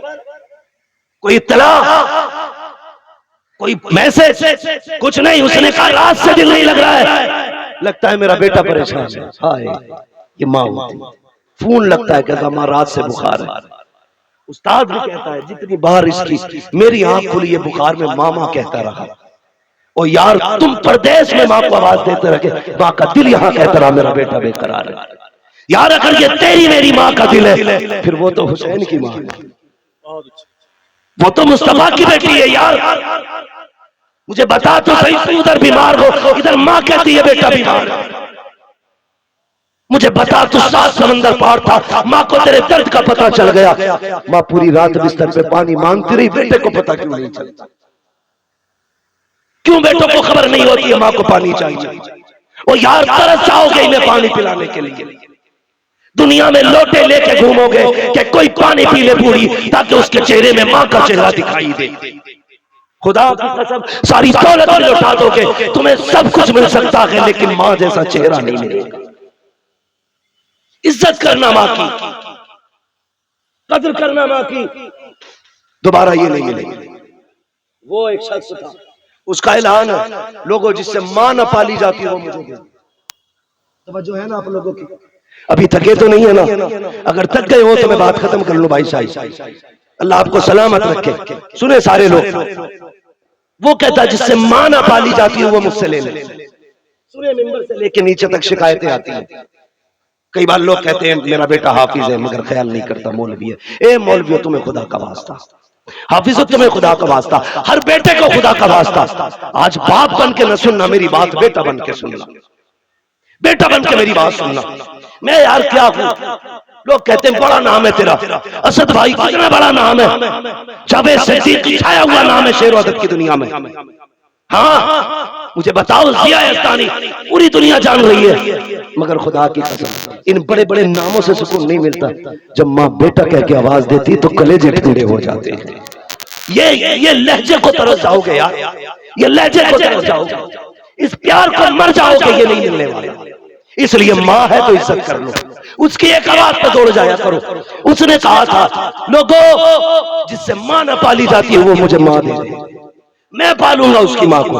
کوئی اطلاع کوئی میسج کچھ نہیں. اس نے کہا رات سے دل نہیں لگ رہا ہے, لگتا ہے میرا بیٹا پریشان ہے. ہائے یہ ماں ہوتی. فون لگتا ہے کہتا ماں رات سے بخار ہے. استاد بھی کہتا ہے جتنی بار اس کی میری آنکھ کھلی ہے بخار میں ماما کہتا رہا. اور یار تم پردیس میں ماں کو آواز دیتے رکھے, ماں کا دل یہاں کہتا رہا میرا بیٹا بے قرار ہے. یار اگر یہ تیری میری ماں کا دل ہے پھر وہ تو حسین کی ماں ہے, وہ تو مصطفیٰ کی بیٹی ہے. یار مجھے بتا تو صحیح, تو ادھر بیمار ہو ادھر ماں کہتی ہے بیٹا بیمار ہے. مجھے بتا تو 7 سمندر پار تھا, ماں کو تیرے درد کا پتہ چل گیا, ماں پوری رات بستر پہ پانی مانگتی رہی, بیٹے کو پتہ کیوں نہیں چلتا؟ کیوں بیٹوں کو خبر نہیں ہوتی ہے ماں کو پانی چاہیے؟ اور یار ترس جاؤ گے انہیں پانی پلانے کے لیے, دنیا میں لوٹے لے کے گھومو گے کہ کوئی پانی پی لے بوڑھی تاکہ اس کے چہرے میں ماں کا چہرہ دکھائی دے. خدا کی قسم ساری دولت بھی لوٹا دو گے تمہیں سب کچھ مل سکتا ہے لیکن ماں جیسا چہرہ نہیں ملے گا. عزت کرنا ماں کی, قدر کرنا ماں کی, دوبارہ یہ نہیں ملے گی. وہ ایک شخص تھا, اس کا اعلان ہے لوگوں جس سے ماں نہ پالی جاتی وہ مجھے دے. توجہ ہے نا آپ لوگوں کی؟ ابھی تھکے تو نہیں ہے نا؟ اگر تھک گئے ہو تو میں بات ختم کر لوں. بھائی شاہد اللہ آپ کو سلامت رکھے. سنیں سارے لوگ, وہ کہتا جس سے ماں نہ پالی جاتی ہے وہ مجھ سے لے لے. سنیں ممبر سے لے کے نیچے تک شکایتیں آتی ہیں. کئی بار لوگ کہتے ہیں میرا بیٹا حافظ ہے مگر خیال نہیں کرتا مولوی ہے. اے مولویو تمہیں خدا کا واسطہ, حافظ تمہیں خدا کا واسطہ, ہر بیٹے کو خدا کا واسطہ. آج باپ بن کے نہ سننا میری بات, بیٹا بن کے سننا, بیٹا بن کے میری بات سننا. میں یار کیا ہوں, لوگ کہتے ہیں بڑا نام ہے تیرا اسد بھائی، کتنا بڑا نام ہے، جاوید صدیق چھایا ہوا نام ہے شعر و ادب کی دنیا میں. ہاں مجھے بتاؤ، ضیاء یزدانی پوری دنیا جان رہی ہے، مگر خدا کی قسم ان بڑے بڑے ناموں سے سکون نہیں ملتا. جب ماں بیٹا کہہ کے آواز دیتی تو کلیجے ٹھنڈے ہو جاتے ہیں. یہ لہجے کو ترس جاؤ گے یار، یہ لہجے کو ترس جاؤ گے، اس پیار کو مر جاؤ گے، یہ نہیں ملنے والا. اس لیے ماں ہے تو عزت کر لو، اس کی ایک آواز پہ دوڑ جایا کرو. اس نے کہا تھا لوگوں جس سے ماں نہ پالی جاتی ہے وہ مجھے ماں دے دے، میں پالوں گا اس کی ماں کو.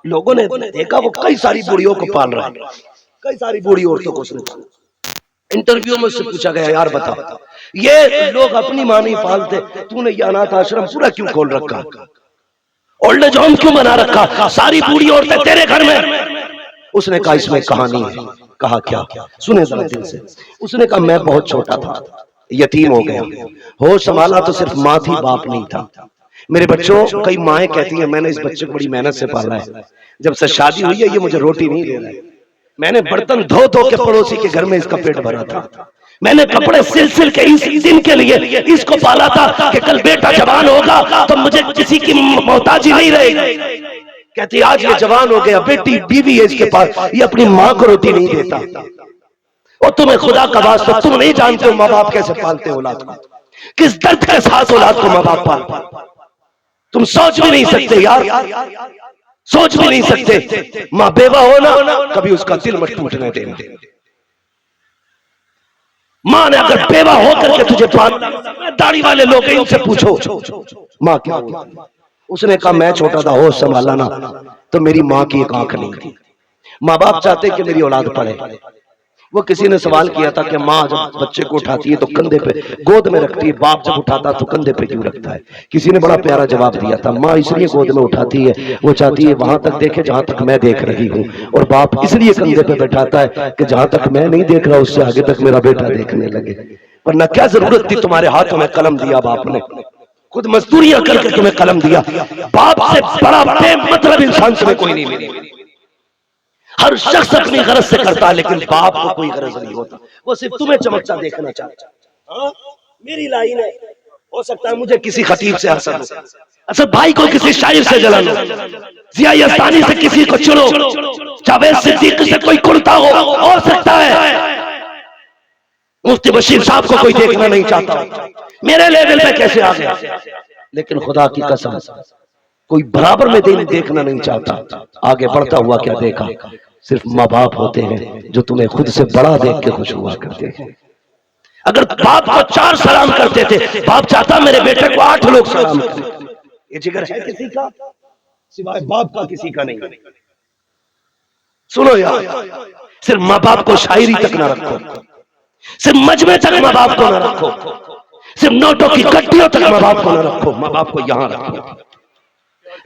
لوگوں نے دیکھا وہ کئی ساری بوڑھیوں کو پال رہا ہے، کئی ساری بوڑھی عورتوں کو. اس نے انٹرویو میں سے پوچھا گیا یار بتا یہ لوگ اپنی ماں نہیں پالتے، تو نے یہ اناتھ آشرم پورا کیوں کھول رکھا، اولڈ ایج ہوم کیوں بنا رکھا، ساری بوڑھی عورتیں تیرے گھر میں. اس نے کہا اس میں کہانی ہے. کہا کیا؟ سنے ذرا دل سے. اس نے کہا میں بہت چھوٹا تھا، یتیم ہو گیا، ہوش سنبھالا تو صرف ماں تھی، باپ نہیں تھا. میرے بچوں، کئی مائیں کہتی ہیں میں نے اس بچے کو بڑی محنت سے پالا ہے، جب سے شادی ہوئی ہے یہ مجھے روٹی نہیں دے رہا ہے، میں نے برتن دھو دھو کے پڑوسی کے گھر میں اس کا پیٹ بھرا تھا، میں نے کپڑے سل سل کے اس دن کے لیے اس کو پالا تھا کہ کل بیٹا جوان ہوگا تو مجھے کسی کی محتاجی نہیں رہے گی. کہتی آج یہ جوان ہو گیا، بیٹی بیوی ہے اس کے پاس، یہ اپنی ماں کو روٹی نہیں دیتا. اور تمہیں خدا کا واسطہ تم نہیں جانتے ہو ماں باپ کیسے پالتے اولاد کو، کس درد کے ساتھ اولاد کو ماں باپ پالتے، تم سوچ بھی نہیں سکتے یار، سوچ بھی نہیں سکتے. ماں بیوہ ہونا کبھی اس کا دل مت ٹوٹنے دینا. ماں نے اگر بیوہ ہو کر کے تجھے پالا، داڑھی والے لوگ ان سے پوچھو ماں کیا ہوئی. اس نے کہا میں چھوٹا تھا، ہوش سنبھالا نا تو میری ماں کی ایک آنکھ نہیں تھی. ماں باپ چاہتے کہ میری اولاد پڑھے. وہ کسی نے سوال کیا تھا کہ ماں جب بچے کو اٹھاتی ہے تو کندھے پہ گود میں رکھتی ہے، باپ جب اٹھاتا تو کندھے پہ کیوں رکھتا ہے؟ کسی نے بڑا پیارا جواب دیا تھا ماں اس لیے گود میں اٹھاتی ہے وہ چاہتی ہے وہاں تک دیکھے جہاں تک میں دیکھ رہی ہوں، اور باپ اس لیے کندھے پہ بیٹھاتا ہے کہ جہاں تک میں نہیں دیکھ رہا اس سے آگے تک میرا بیٹا دیکھنے لگے. ورنہ کیا ضرورت تھی تمہارے ہاتھوں میں قلم دیا باپ نے، خود مزدوریاں کر کے تمہیں قلم دیا. باپ سے بڑا بے مطلب انسان سے کوئی نہیں ملی. ہر شخص اپنی غرض سے کرتا لیکن باپ کو کوئی غرض نہیں ہوتا، وہ صرف تمہیں چمکتا دیکھنا چاہتا. میری لائن ہے، ہو سکتا ہے مجھے کسی خطیب سے حسد ہو، اسد بھائی کو کسی شاعر سے جلن ہو، ضیاء یزدانی سے کسی کو چلو، جاوید صدیق سے کوئی کرتا ہو سکتا ہے مفتی بشیر صاحب کو کوئی دیکھنا نہیں چاہتا. میرے لیول پہ کیسے آ گیا؟ لیکن خدا کی قسم کوئی برابر میں دیکھنا نہیں چاہتا. آگے بڑھتا ہوا کیا دیکھا؟ صرف ماں باپ ہوتے ہیں جو تمہیں خود سے بڑا دیکھ کے خوش ہوا کرتے ہیں. اگر باپ کو 4 سلام کرتے تھے، باپ چاہتا میرے بیٹے کو 8 لوگ سلام کریں. یہ جگر ہے کسی کا سوائے باپ کا کسی کا نہیں. سنو یار، صرف ماں باپ کو شاعری تک نہ رکھو، صرف مجمع تک ماں باپ کو نہ رکھو، صرف نوٹوں کی گٹیوں تک ماں باپ کو نہ رکھو. ماں باپ کو یہاں رکھو،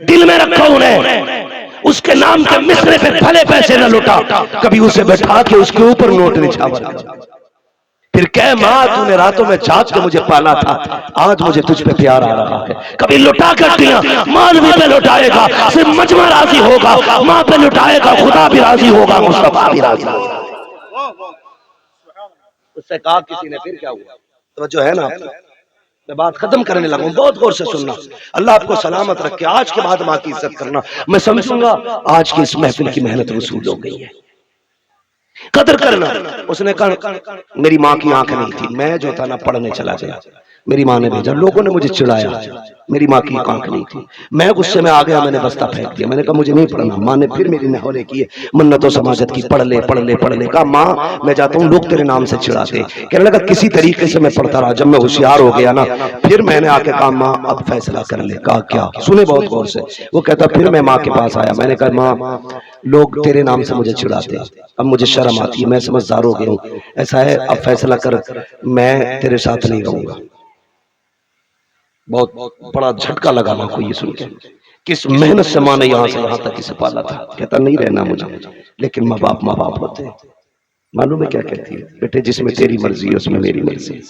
دل میں رکھو انہیں. اس کے نام کے مصرے پہ بھلے پیسے نہ لوٹا، کبھی اسے بیٹھا کے اس کے اوپر نوٹ نچھاوا. پھر کہے ماں تو نے راتوں میں جاگ کے مجھے پالا تھا، آج مجھے تجھ پہ پیار آ رہا ہے. کبھی لٹا کر دیا مولوی پہ لٹائے گا، صرف مجمع راضی ہوگا، ماں پہ لٹائے گا خدا بھی راضی ہوگا، مصطفیٰ بھی راضی ہوگا. اس سے کہا کسی نے پھر کیا ہوا؟ توجہ ہے نا آپ کو؟ میں بات ختم کرنے لگا ہوں، بہت غور سے سننا. اللہ آپ کو سلامت رکھے. آج کے بعد ماں کی عزت کرنا. میں سمجھوں گا آج کی اس محفل کی محنت وصول ہو گئی ہے. قدر کرنا. اس نے کہا میری ماں کی آنکھ نہیں تھی، میں جو تھا نا پڑھنے چلا گیا، میری ماں نے بھیجا، لوگوں نے مجھے چڑھایا، میری ماں کی آنکھ نہیں تھی. میں غصے میں آ گیا، میں نے بستہ پھینک دیا، میں نے کہا مجھے نہیں پڑھنا. ماں نے پھر میری نہولے کیے، منت و سماجت کی، پڑھ لے پڑھ لے پڑھ لے. کہا ماں میں جاتا ہوں، لوگ تیرے نام سے چڑھاتے. کہنے لگا کسی طریقے سے میں پڑھتا رہا. جب میں ہوشیار ہو گیا نا پھر میں نے آ کے کہا ماں اب فیصلہ کر لے. کہا کیا؟ سنے بہت غور سے. وہ کہتا پھر میں ماں کے پاس آیا، میں نے کہا ماں لوگ تیرے نام سے مجھے چڑھاتے، اب مجھے شرم آتی ہے، میں سمجھدار ہو گیا ہوں، ایسا ہے اب فیصلہ کر، میں تیرے ساتھ نہیں رہوں گا. بہت بڑا جھٹکا لگا ماں کو یہ سن کے. کس محنت سے ماں نے یہاں سے یہاں تک اسے پالا تھا. کہتا نہیں رہنا مجھے، لیکن ماں باپ ہوتے ہیں. معلوم ہے کیا کہتی ہے؟ بیٹے جس میں تیری مرضی ہے اس میں میری مرضی ہے.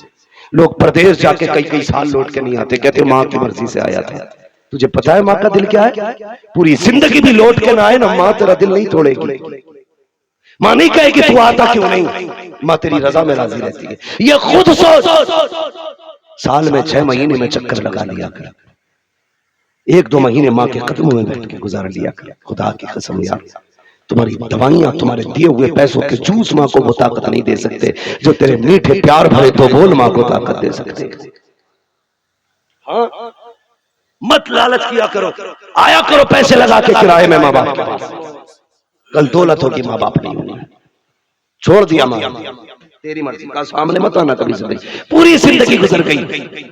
لوگ پردیس جا کے کئی سال لوٹ کے نہیں آتے، کہتے ماں کی مرضی سے آیا تھا. تجھے پتا ہے ماں کا دل کیا ہے؟ پوری زندگی بھی لوٹ کے نہ آئے نا، ماں تیرا دل نہیں توڑے گی. ماں نہیں کہے کہ تو آتا کیوں نہیں، ماں تیری رضا میں راضی رہتی ہے. یہ خود سوچ، سال میں 6 مہینے میں چکر لگا لیا کر، 1-2 مہینے ماں کے قدموں میں بیٹھ کے گزار لیا کر. خدا کی قسم یار، تمہاری دوائیاں، تمہارے دیے ہوئے پیسوں کے جوس ماں کو وہ طاقت نہیں دے سکتے جو تیرے میٹھے پیار بھرے تو بول ماں کو طاقت دے سکتے. ہاں مت لالچ کیا کرو، آیا کرو پیسے لگا کے کرائے میں ماں باپ کے پاس. کل دولت ہوگی ماں باپ نہیں ہونی. چھوڑ دیا ماں، تیری مرضی کا سامنے مت آنا کبھی زندگی. پوری زندگی گزر گئی،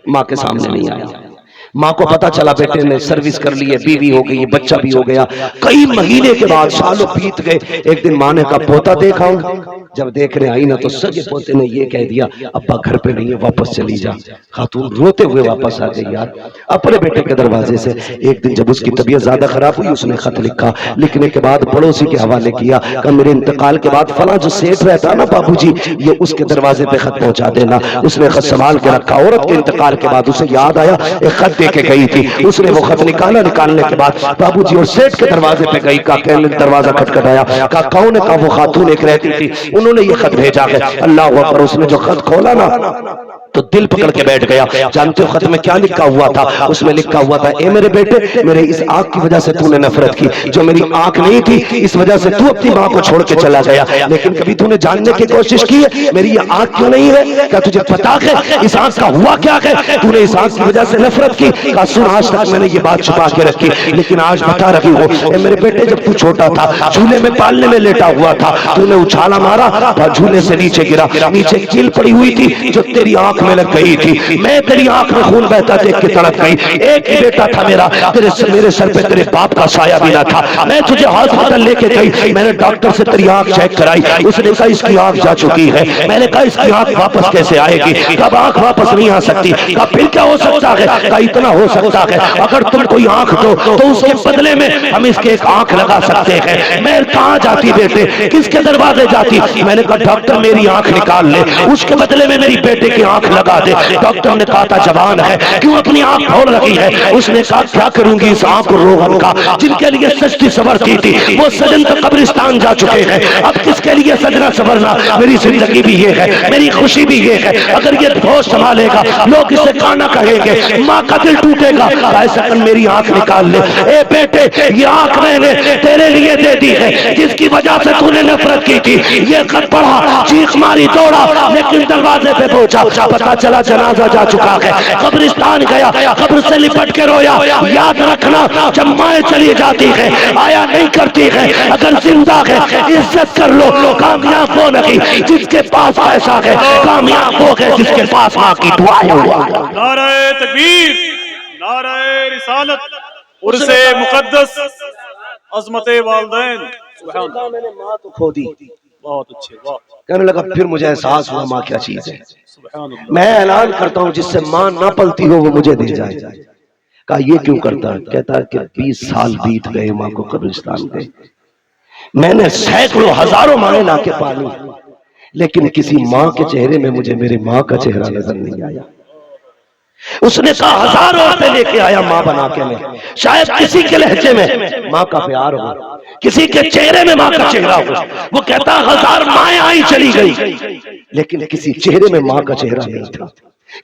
ماں کے سامنے نہیں آیا. ماں کو پتا چلا بیٹے نے سروس کر لی ہے، بیوی ہو گئی، بچہ بھی ہو گیا. کئی مہینے کے بعد سالوں بیت گئے، ایک دن ماں نے کہا پوتا دیکھا ہوں. جب دیکھنے آئی نا تو سگے پوتے نے یہ کہہ دیا ابا گھر پہ نہیں ہے، واپس چلی جا. خاتون روتے ہوئے واپس آ گئی یار اپنے بیٹے کے دروازے سے. ایک دن جب اس کی طبیعت زیادہ خراب ہوئی، اس نے خط لکھا. لکھنے کے بعد پڑوسی کے حوالے کیا کہ میرے انتقال کے بعد فلاں جو سیٹ رہتا نا بابو جی، یہ اس کے دروازے پہ خط پہنچا دینا. اس نے خط سنبھال کے رکھا. عورت کے انتقال کے بعد اسے یاد آیا ایک خط دے کے گئی تھی. اس نے وہ خط نکالا. نکالنے کے بعد بابو جی اور سیٹ کے دروازے پہ گئی. کہا دروازہ کھٹکھٹایا. کہا کون ہے؟ کہا وہ خاتون ایک رہتی تھی، انہوں نے یہ خط بھیجا ہے. اللہ اکبر. اس نے جو خط کھولا نا تو دل پکڑ کے بیٹھ گیا. جانتے ہو خط میں کیا لکھا ہوا تھا؟ اس میں لکھا ہوا تھا اے میرے بیٹے، میرے اس آنکھ کی وجہ سے تو نے نفرت کی، جو میری آنکھ نہیں تھی اس وجہ سے تو اپنی ماں کو چھوڑ کے چلا گیا. لیکن کبھی تو نے جاننے کی کوشش کی ہے میری یہ آنکھ کیوں نہیں ہے؟ کیا تجھے پتا ہے اس آنکھ کا ہوا کیا ہے؟ تو نے اس آنکھ کی وجہ سے نفرت کی. کہا سن آج تک میں نے یہ بات چھپا کے رکھی، لیکن آج بتا رہی ہوں. اے میرے بیٹے جب تو چھوٹا تھا جھولے میں پالنے میں لیٹا ہوا تھا، تو نے اچھالا مارا، جھولے سے نیچے گرا. نیچے کیل پڑی ہوئی تھی جو تیری آنکھ میں لگ گئی تھی. میں تیری آنکھ میں خون بہتا دیکھ کے تڑپ گئی. ایک ہی بیٹا تھا میرا، میرے سر پہ تیرے باپ کا سایہ بھی نہ تھا. میں تجھے ہاسپٹل لے کے گئی، میں نے ڈاکٹر سے تیری آنکھ چیک کرائی. اس نے کہا اس کی آنکھ جا چکی ہے. میں نے کہا اس کی آنکھ واپس کیسے آئے گی؟ کب آنکھ واپس نہیں آ سکتی. کہا پھر کیا ہو سکتا ہے؟ کہا اتنا ہو سکتا ہے اگر تم کوئی آنکھ دو تو اس کے بدلے میں ہم اس کے ایک آنکھ لگا سکتے ہیں. میں کہاں جاتی بیٹے؟ کس کے دروازے جاتی؟ میں نے کہا ڈاکٹر میری آنکھ نکال لے، اس کے بدلے میں میری بیٹے کی آنکھ لگا دے. ڈاکٹر نے کہا تھا جوان ہے کیوں اپنی آنکھ پھوڑ رکھی ہے؟ اس نے کہا کیا کروں گی اس آنکھ روغن کا، جن کے لیے سجدی سورتی تھی وہ سجن تو قبرستان جا چکے ہیں. اب کس کے لیے سجنا سورنا؟ میری زندگی بھی یہ ہے، میری خوشی بھی یہ ہے. اگر یہ ہوش سنبھالے گا لوگ اسے کانا کہیں گے، ماں کا دل ٹوٹے گا. ایسا کر میری آنکھ نکال لے. اے بیٹے یہ آنکھ میں نے تیرے لیے دے دی ہے جس کی وجہ سے تو نے نفرت کی تھی. یہ خط پڑھا، چیخ ماری، دوڑا، لیکن دروازے پہ پہنچا. پتا چلا جنازہ جا چکا ہے. قبرستان گیا، قبر سے لپٹ کے رویا. یاد رکھنا جب مائیں چلی جاتی ہے آیا نہیں کرتی ہے. اگر زندہ ہے عزت کر لو. کامیاب وہ نہیں جس کے پاس پیسہ ہے، کامیاب وہ ہے جس کے پاس ماں کی دعائیں ہوا. نعرہ تکبیر، نعرہ رسالت، عرص مقدس، عظمت والدین. سبحان اللہ. میں نے ماں تو کھو دی. بہت اچھے، بہت. کہنے لگا پھر مجھے احساس ہوا ماں کیا چیز ہے. سبحان اللہ. میں اعلان کرتا ہوں جس سے ماں نہ پلتی ہو وہ مجھے دے جائے. کہا یہ کیوں کرتا ہے؟ کہتا ہے کہ 20 سال بیت گئے ماں کو قبرستان گئے، میں نے سینکڑوں ہزاروں مائیں لا کے پالی، لیکن کسی ماں کے چہرے میں مجھے میری ماں کا چہرہ نظر نہیں آیا. اس نے کہا 1000 عورتیں لے کے آیا ماں بنا کے، میں شاید کسی کے لہجے میں ماں کا پیار ہو، کسی کے چہرے میں ماں کا چہرہ ہو. وہ کہتا 1000 مائیں آئی چلی گئی لیکن کسی چہرے میں ماں کا چہرہ نہیں تھا،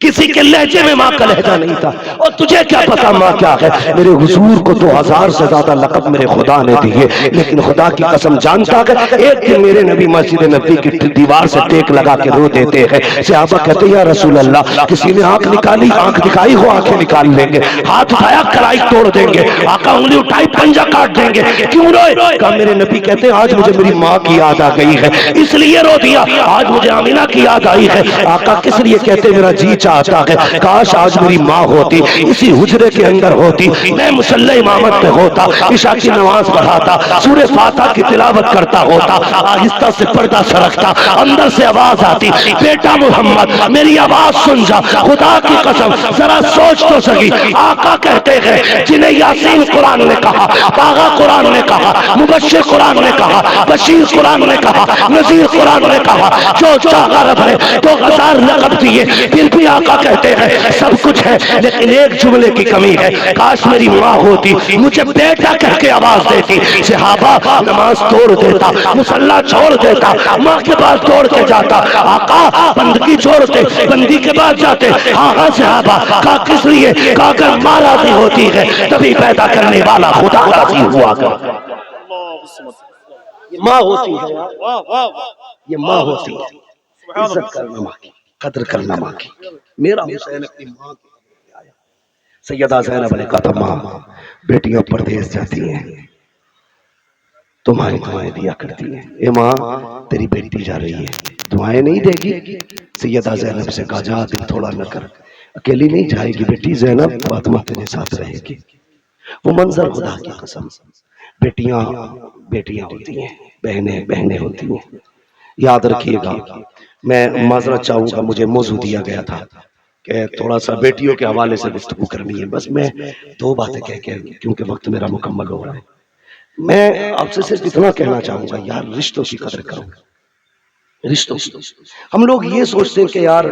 کسی کے لہجے میں ماں کا لہجہ نہیں تھا. اور تجھے کیا پتا ماں کیا ہے؟ میرے حضور کو 2000 سے زیادہ لقب میرے خدا نے دیے، لیکن خدا کی قسم جانتا ہے ایک دن میرے نبی مسجد نبی کی دیوار سے ٹیک لگا کے رو دیتے ہیں. صحابہ کہتے ہیں یا رسول اللہ کسی نے آنکھ نکالی، آنکھ دکھائی ہو آنکھیں نکال لیں گے، ہاتھ اٹھایا کلائی توڑ دیں گے، آقا انگلی اٹھائی پنجہ کاٹ دیں گے. کیوں روئے؟ کہا میرے نبی کہتے ہیں آج مجھے میری ماں کی یاد آ گئی ہے اس لیے رو دیا. آج مجھے آمینہ کی یاد آئی ہے. آقا کس لیے کہتے میرا جی چاہتا ہے کاش آج میری ماں ہوتی، اسی حجرے کے اندر ہوتی، میں مصلی امامت پہ ہوتا، عشاء کی نماز پڑھاتا، سورہ فاتحہ کی تلاوت کرتا ہوتا، آہستہ سے پردہ سرکتا، اندر سے آواز آتی بیٹا محمد میری آواز سن جا. خدا کی قسم ذرا سوچ تو سکی. آقا کہتے ہیں جنہیں یاسین قرآن نے کہا، باغا قرآن نے کہا، مبشر قرآن نے کہا، بشیر قرآن نے کہا، نذیر قرآن نے کہا، جو چاہا رب نے 2000 لقب دیے پھر بھی بھی آقا کہتے ہیں سب کچھ ہے لیکن ایک جملے کی کمی ہے، کاش میری ماں ہوتی مجھے بیٹا کہہ کے آواز دیتی۔ صحابہ نماز توڑ دیتا، مصلی چھوڑ دیتا، ماں کے پاس دوڑ کے جاتا، آقا بندگی چھوڑتے، بندی کے پاس جاتے۔ ہاں ہاں صحابہ، کہا کس لیے؟ کہا اگر ماں راضی ہوتی ہے تبھی پیدا کرنے والا خدا راضی ہوا کرتا۔ اللہ الصمد۔ یہ ماں ہوتی ہے، واہ واہ واہ، یہ ماں ہوتی ہے، سبحان عزت اللہ۔ کرنا ماں کی، قدر کرنا ماں کی۔ میرا حسین اپنی ماں کی قدر میں آیا۔ سیدہ زینب نے کہا تھا ماں بیٹیاں پردیس جاتی ہیں تمہاری دعائیں دیا کرتی ہیں، اے ماں تیری بیٹی جا رہی ہے دعائیں نہیں دے گی؟ سیدہ زینب سے کہا جا دل تھوڑا نہ کر، اکیلی نہیں جائے گی بیٹی زینب، فاطمہ تیرے ساتھ رہے گی۔ وہ منظر خدا کی قسم، بیٹیاں بیٹیاں ہوتی ہیں، بہنیں بہنیں ہوتی ہیں۔ یاد رکھیے گا، میں معذرت چاہوں گا، مجھے موضوع دیا گیا تھا کہ تھوڑا سا بیٹیوں کے حوالے سے گفتگو کرنی ہے، بس میں دو باتیں کہہ کے کیونکہ وقت میرا مکمل ہو رہا ہے، میں آپ سے صرف اتنا کہنا چاہوں گا یار رشتوں کی قدر کرو، رشتوں کی۔ ہم لوگ یہ سوچتے ہیں کہ یار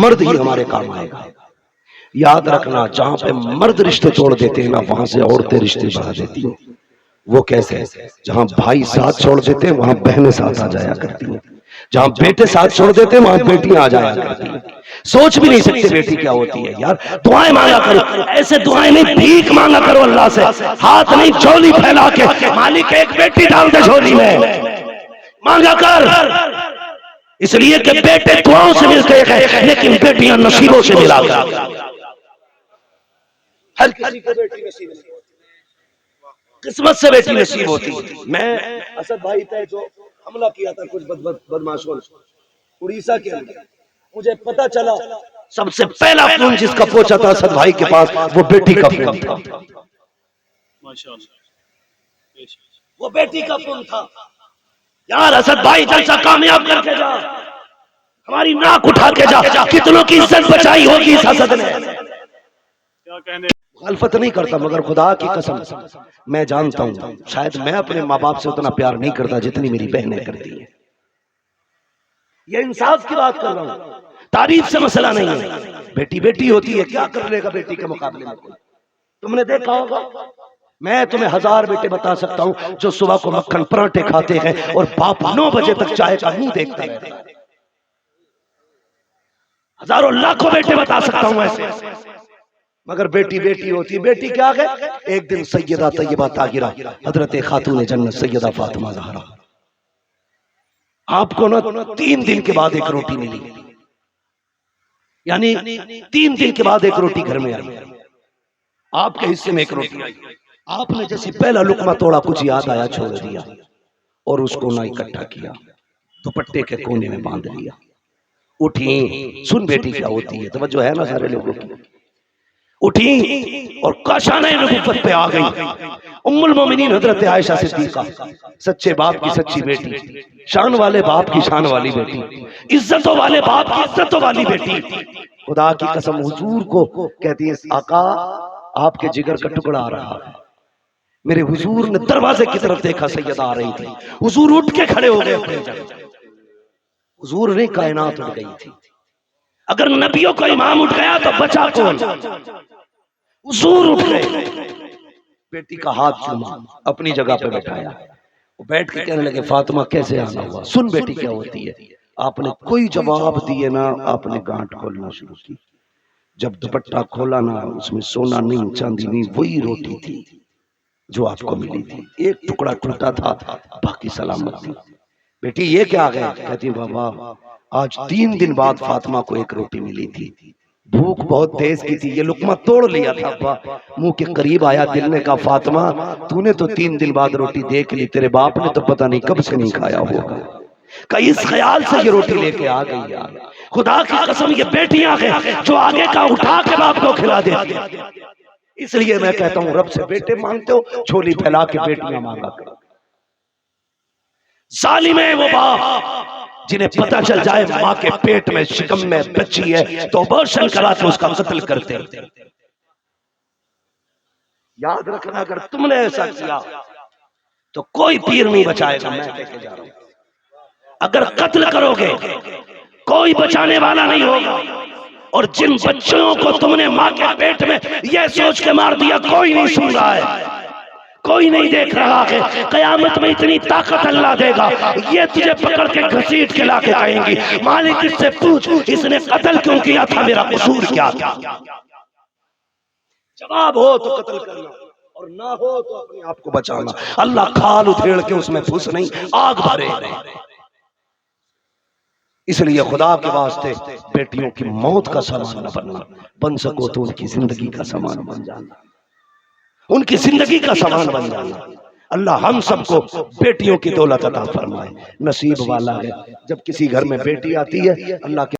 مرد ہی ہمارے کام آئے گا، یاد رکھنا جہاں پہ مرد رشتے توڑ دیتے ہیں نا وہاں سے عورتیں رشتے بڑھا دیتی ہیں۔ وہ کیسے؟ جہاں بھائی ساتھ چھوڑ دیتے ہیں وہاں بہنیں ساتھ آ جایا کرتی ہیں، جہاں بیٹے ساتھ چھوڑ دیتے ہیں وہاں بیٹیاں آ جایا کرتی ہیں۔ سوچ بھی نہیں سکتے بیٹی کیا ہوتی ہے یار۔ دعائیں مانگا کرو، ایسے دعائیں نہیں، بھیک مانگا کرو اللہ سے، ہاتھ نہیں جھولی پھیلا کے، مالک ایک بیٹی ڈال دے جھولی میں، مانگا کر، اس لیے کہ بیٹے دعاؤں سے ملتے ہیں لیکن بیٹیاں نصیبوں سے ملا کر۔ ہر کسی کو بیٹی نصیب نہیں ہوتی، قسمت سے بیٹی نصیب ہوتی۔ میں اسد بھائی پہ جو حملہ کیا تھا کچھ بدماشوں نے اڑیسہ کے اندر، مجھے پتا چلا سب سے پہلا فون جس کا پہنچا تھا اسد بھائی کے پاس وہ بیٹی کا فون تھا، وہ بیٹی کا فون تھا۔ یار اسد بھائی جلسہ کامیاب کر کے جا، ہماری ناک اٹھا کے جا، کتنوں کی عزت بچائی ہوگی اس حسد نے۔ کیا کہنے، مخالفت نہیں کرتا مگر خدا کی قسم میں جانتا ہوں شاید میں اپنے ماں باپ سے اتنا پیار نہیں کرتا جتنی میری بہنیں کرتی ہیں۔ یہ انصاف کی بات کر رہا ہوں، تعریف سے مسئلہ نہیں ہے، بیٹی بیٹی ہوتی ہے، کیا کر لے گا بیٹی کے مقابلے میں کوئی؟ تم نے دیکھا ہوگا، میں تمہیں ہزار بیٹے بتا سکتا ہوں جو صبح کو مکھن پراٹھے کھاتے ہیں اور باپ 9 بجے تک چائے کا منہ دیکھتا رہتا ہے، ہزاروں لاکھوں بیٹے بتا سکتا ہوں ایسے، مگر بیٹی بیٹی ہوتی ہے۔ بیٹی کیا ہے؟ ایک دن سیدہ طیبہ طاہرہ حضرت خاتون جنت سیدہ فاطمہ زہرا، آپ کو نا 3 دن کے بعد ایک روٹی ملی، یعنی 3 دن کے بعد ایک روٹی گھر میں آئی، آپ کے حصے میں ایک روٹی آئی، آپ نے جیسے پہلا لقمہ توڑا کچھ یاد آیا چھوڑ دیا اور اس کو نہ اکٹھا کیا، دوپٹے کے کونے میں باندھ لیا، اٹھیں، سن بیٹی کیا ہوتی ہے، توجہ ہے نا سارے لوگوں کی، اٹھیں اور کاشانہ نبوت پہ آ گئی۔ ام المومنین حضرت عائشہ صدیقہ، سچے باپ کی سچی بیٹی، شان والے باپ کی شان والی بیٹی، عزتوں والے باپ کی عزتوں والی بیٹی، خدا کی قسم حضور کو کہتی ہے آقا آپ کے جگر کا ٹکڑا آ رہا ہے۔ میرے حضور نے دروازے کی طرف دیکھا، سیدہ آ رہی تھی، حضور اٹھ کے کھڑے ہو گئے اپنی جگہ، حضور نے کائنات اٹھ گئی تھی۔ اگر نبیوں کا امام اٹھ گیا تو بچا کون؟ حضور اٹھ گئے، بیٹی کا ہاتھ چوما، اپنی جگہ پہ بٹھایا، وہ بیٹھ کے کہنے لگے فاطمہ کیسے آنا ہوا؟ سن بیٹی کیا ہوتی ہے، آپ نے کوئی جواب دیے نا، آپ نے گانٹ کھولنا شروع کی، جب دوپٹہ کھولا نا اس میں سونا نہیں چاندی نہیں، وہی روٹی تھی جو آپ کو ملی تھی، ایک ٹکڑا ٹوٹا تھا باقی سلامت تھی۔ بیٹی یہ کیا گئے؟ کہتی بابا آج 3 دن بعد فاطمہ کو ایک روٹی ملی تھی، بھوک بہت تیز کی تھی، یہ لقمہ توڑ لیا تھا، ابا منہ کے قریب آیا، دل نے کہا فاطمہ تو نے تو 3 دن بعد روٹی دیکھ لی، تیرے باپ نے تو پتہ نہیں کب سے نہیں کھایا ہوگا، کہ اس خیال سے یہ روٹی لے کے آ گئی یار۔ خدا کی قسم یہ بیٹیاں ہیں جو آگے کا اٹھا کے باپ کو کھلا دیتی، اس لیے میں کہتا ہوں رب سے بیٹے مانگتے ہو جھولی پھیلا کے بیٹیاں مانگا کرو۔ ظالم ہے وہ باپ جنہیں پتہ چل جائے ماں کے پیٹ میں شکم میں بچی ہے تو ابورشن کرا کے اس کا قتل کرتے۔ یاد رکھنا اگر تم نے ایسا کیا تو کوئی پیر نہیں بچائے گا، میں کہہ کے جا رہا ہوں، اگر قتل کرو گے کوئی بچانے والا نہیں ہوگا، اور جن بچوں کو تم نے ماں کے پیٹ میں یہ سوچ کے مار دیا کوئی نہیں سن رہا ہے، کوئی نہیں دیکھ رہا کہ قیامت میں اتنی طاقت اللہ دے گا، یہ تجھے پکڑ کے گھسیٹ کے لا کے کہیں گی مالک اس سے پوچھ اس نے قتل کیوں کیا تھا، میرا قصور کیا تھا؟ جواب ہو تو قتل کرنا اور نہ ہو تو اپنے آپ کو بچانا۔ اللہ کھال ادھیڑ کے اس میں پھوس نہیں، آگ بھرے۔ اس لیے خدا کے واسطے بیٹیوں کی موت کا سامان نہ بننا، بن سکو تو ان کی زندگی کا سامان بن جانا، ان کی زندگی کا سامان بن جانا۔ اللہ ہم سب کو بیٹیوں کی دولت عطا فرمائے۔ نصیب والا ہے جب کسی گھر میں بیٹی آتی ہے اللہ کے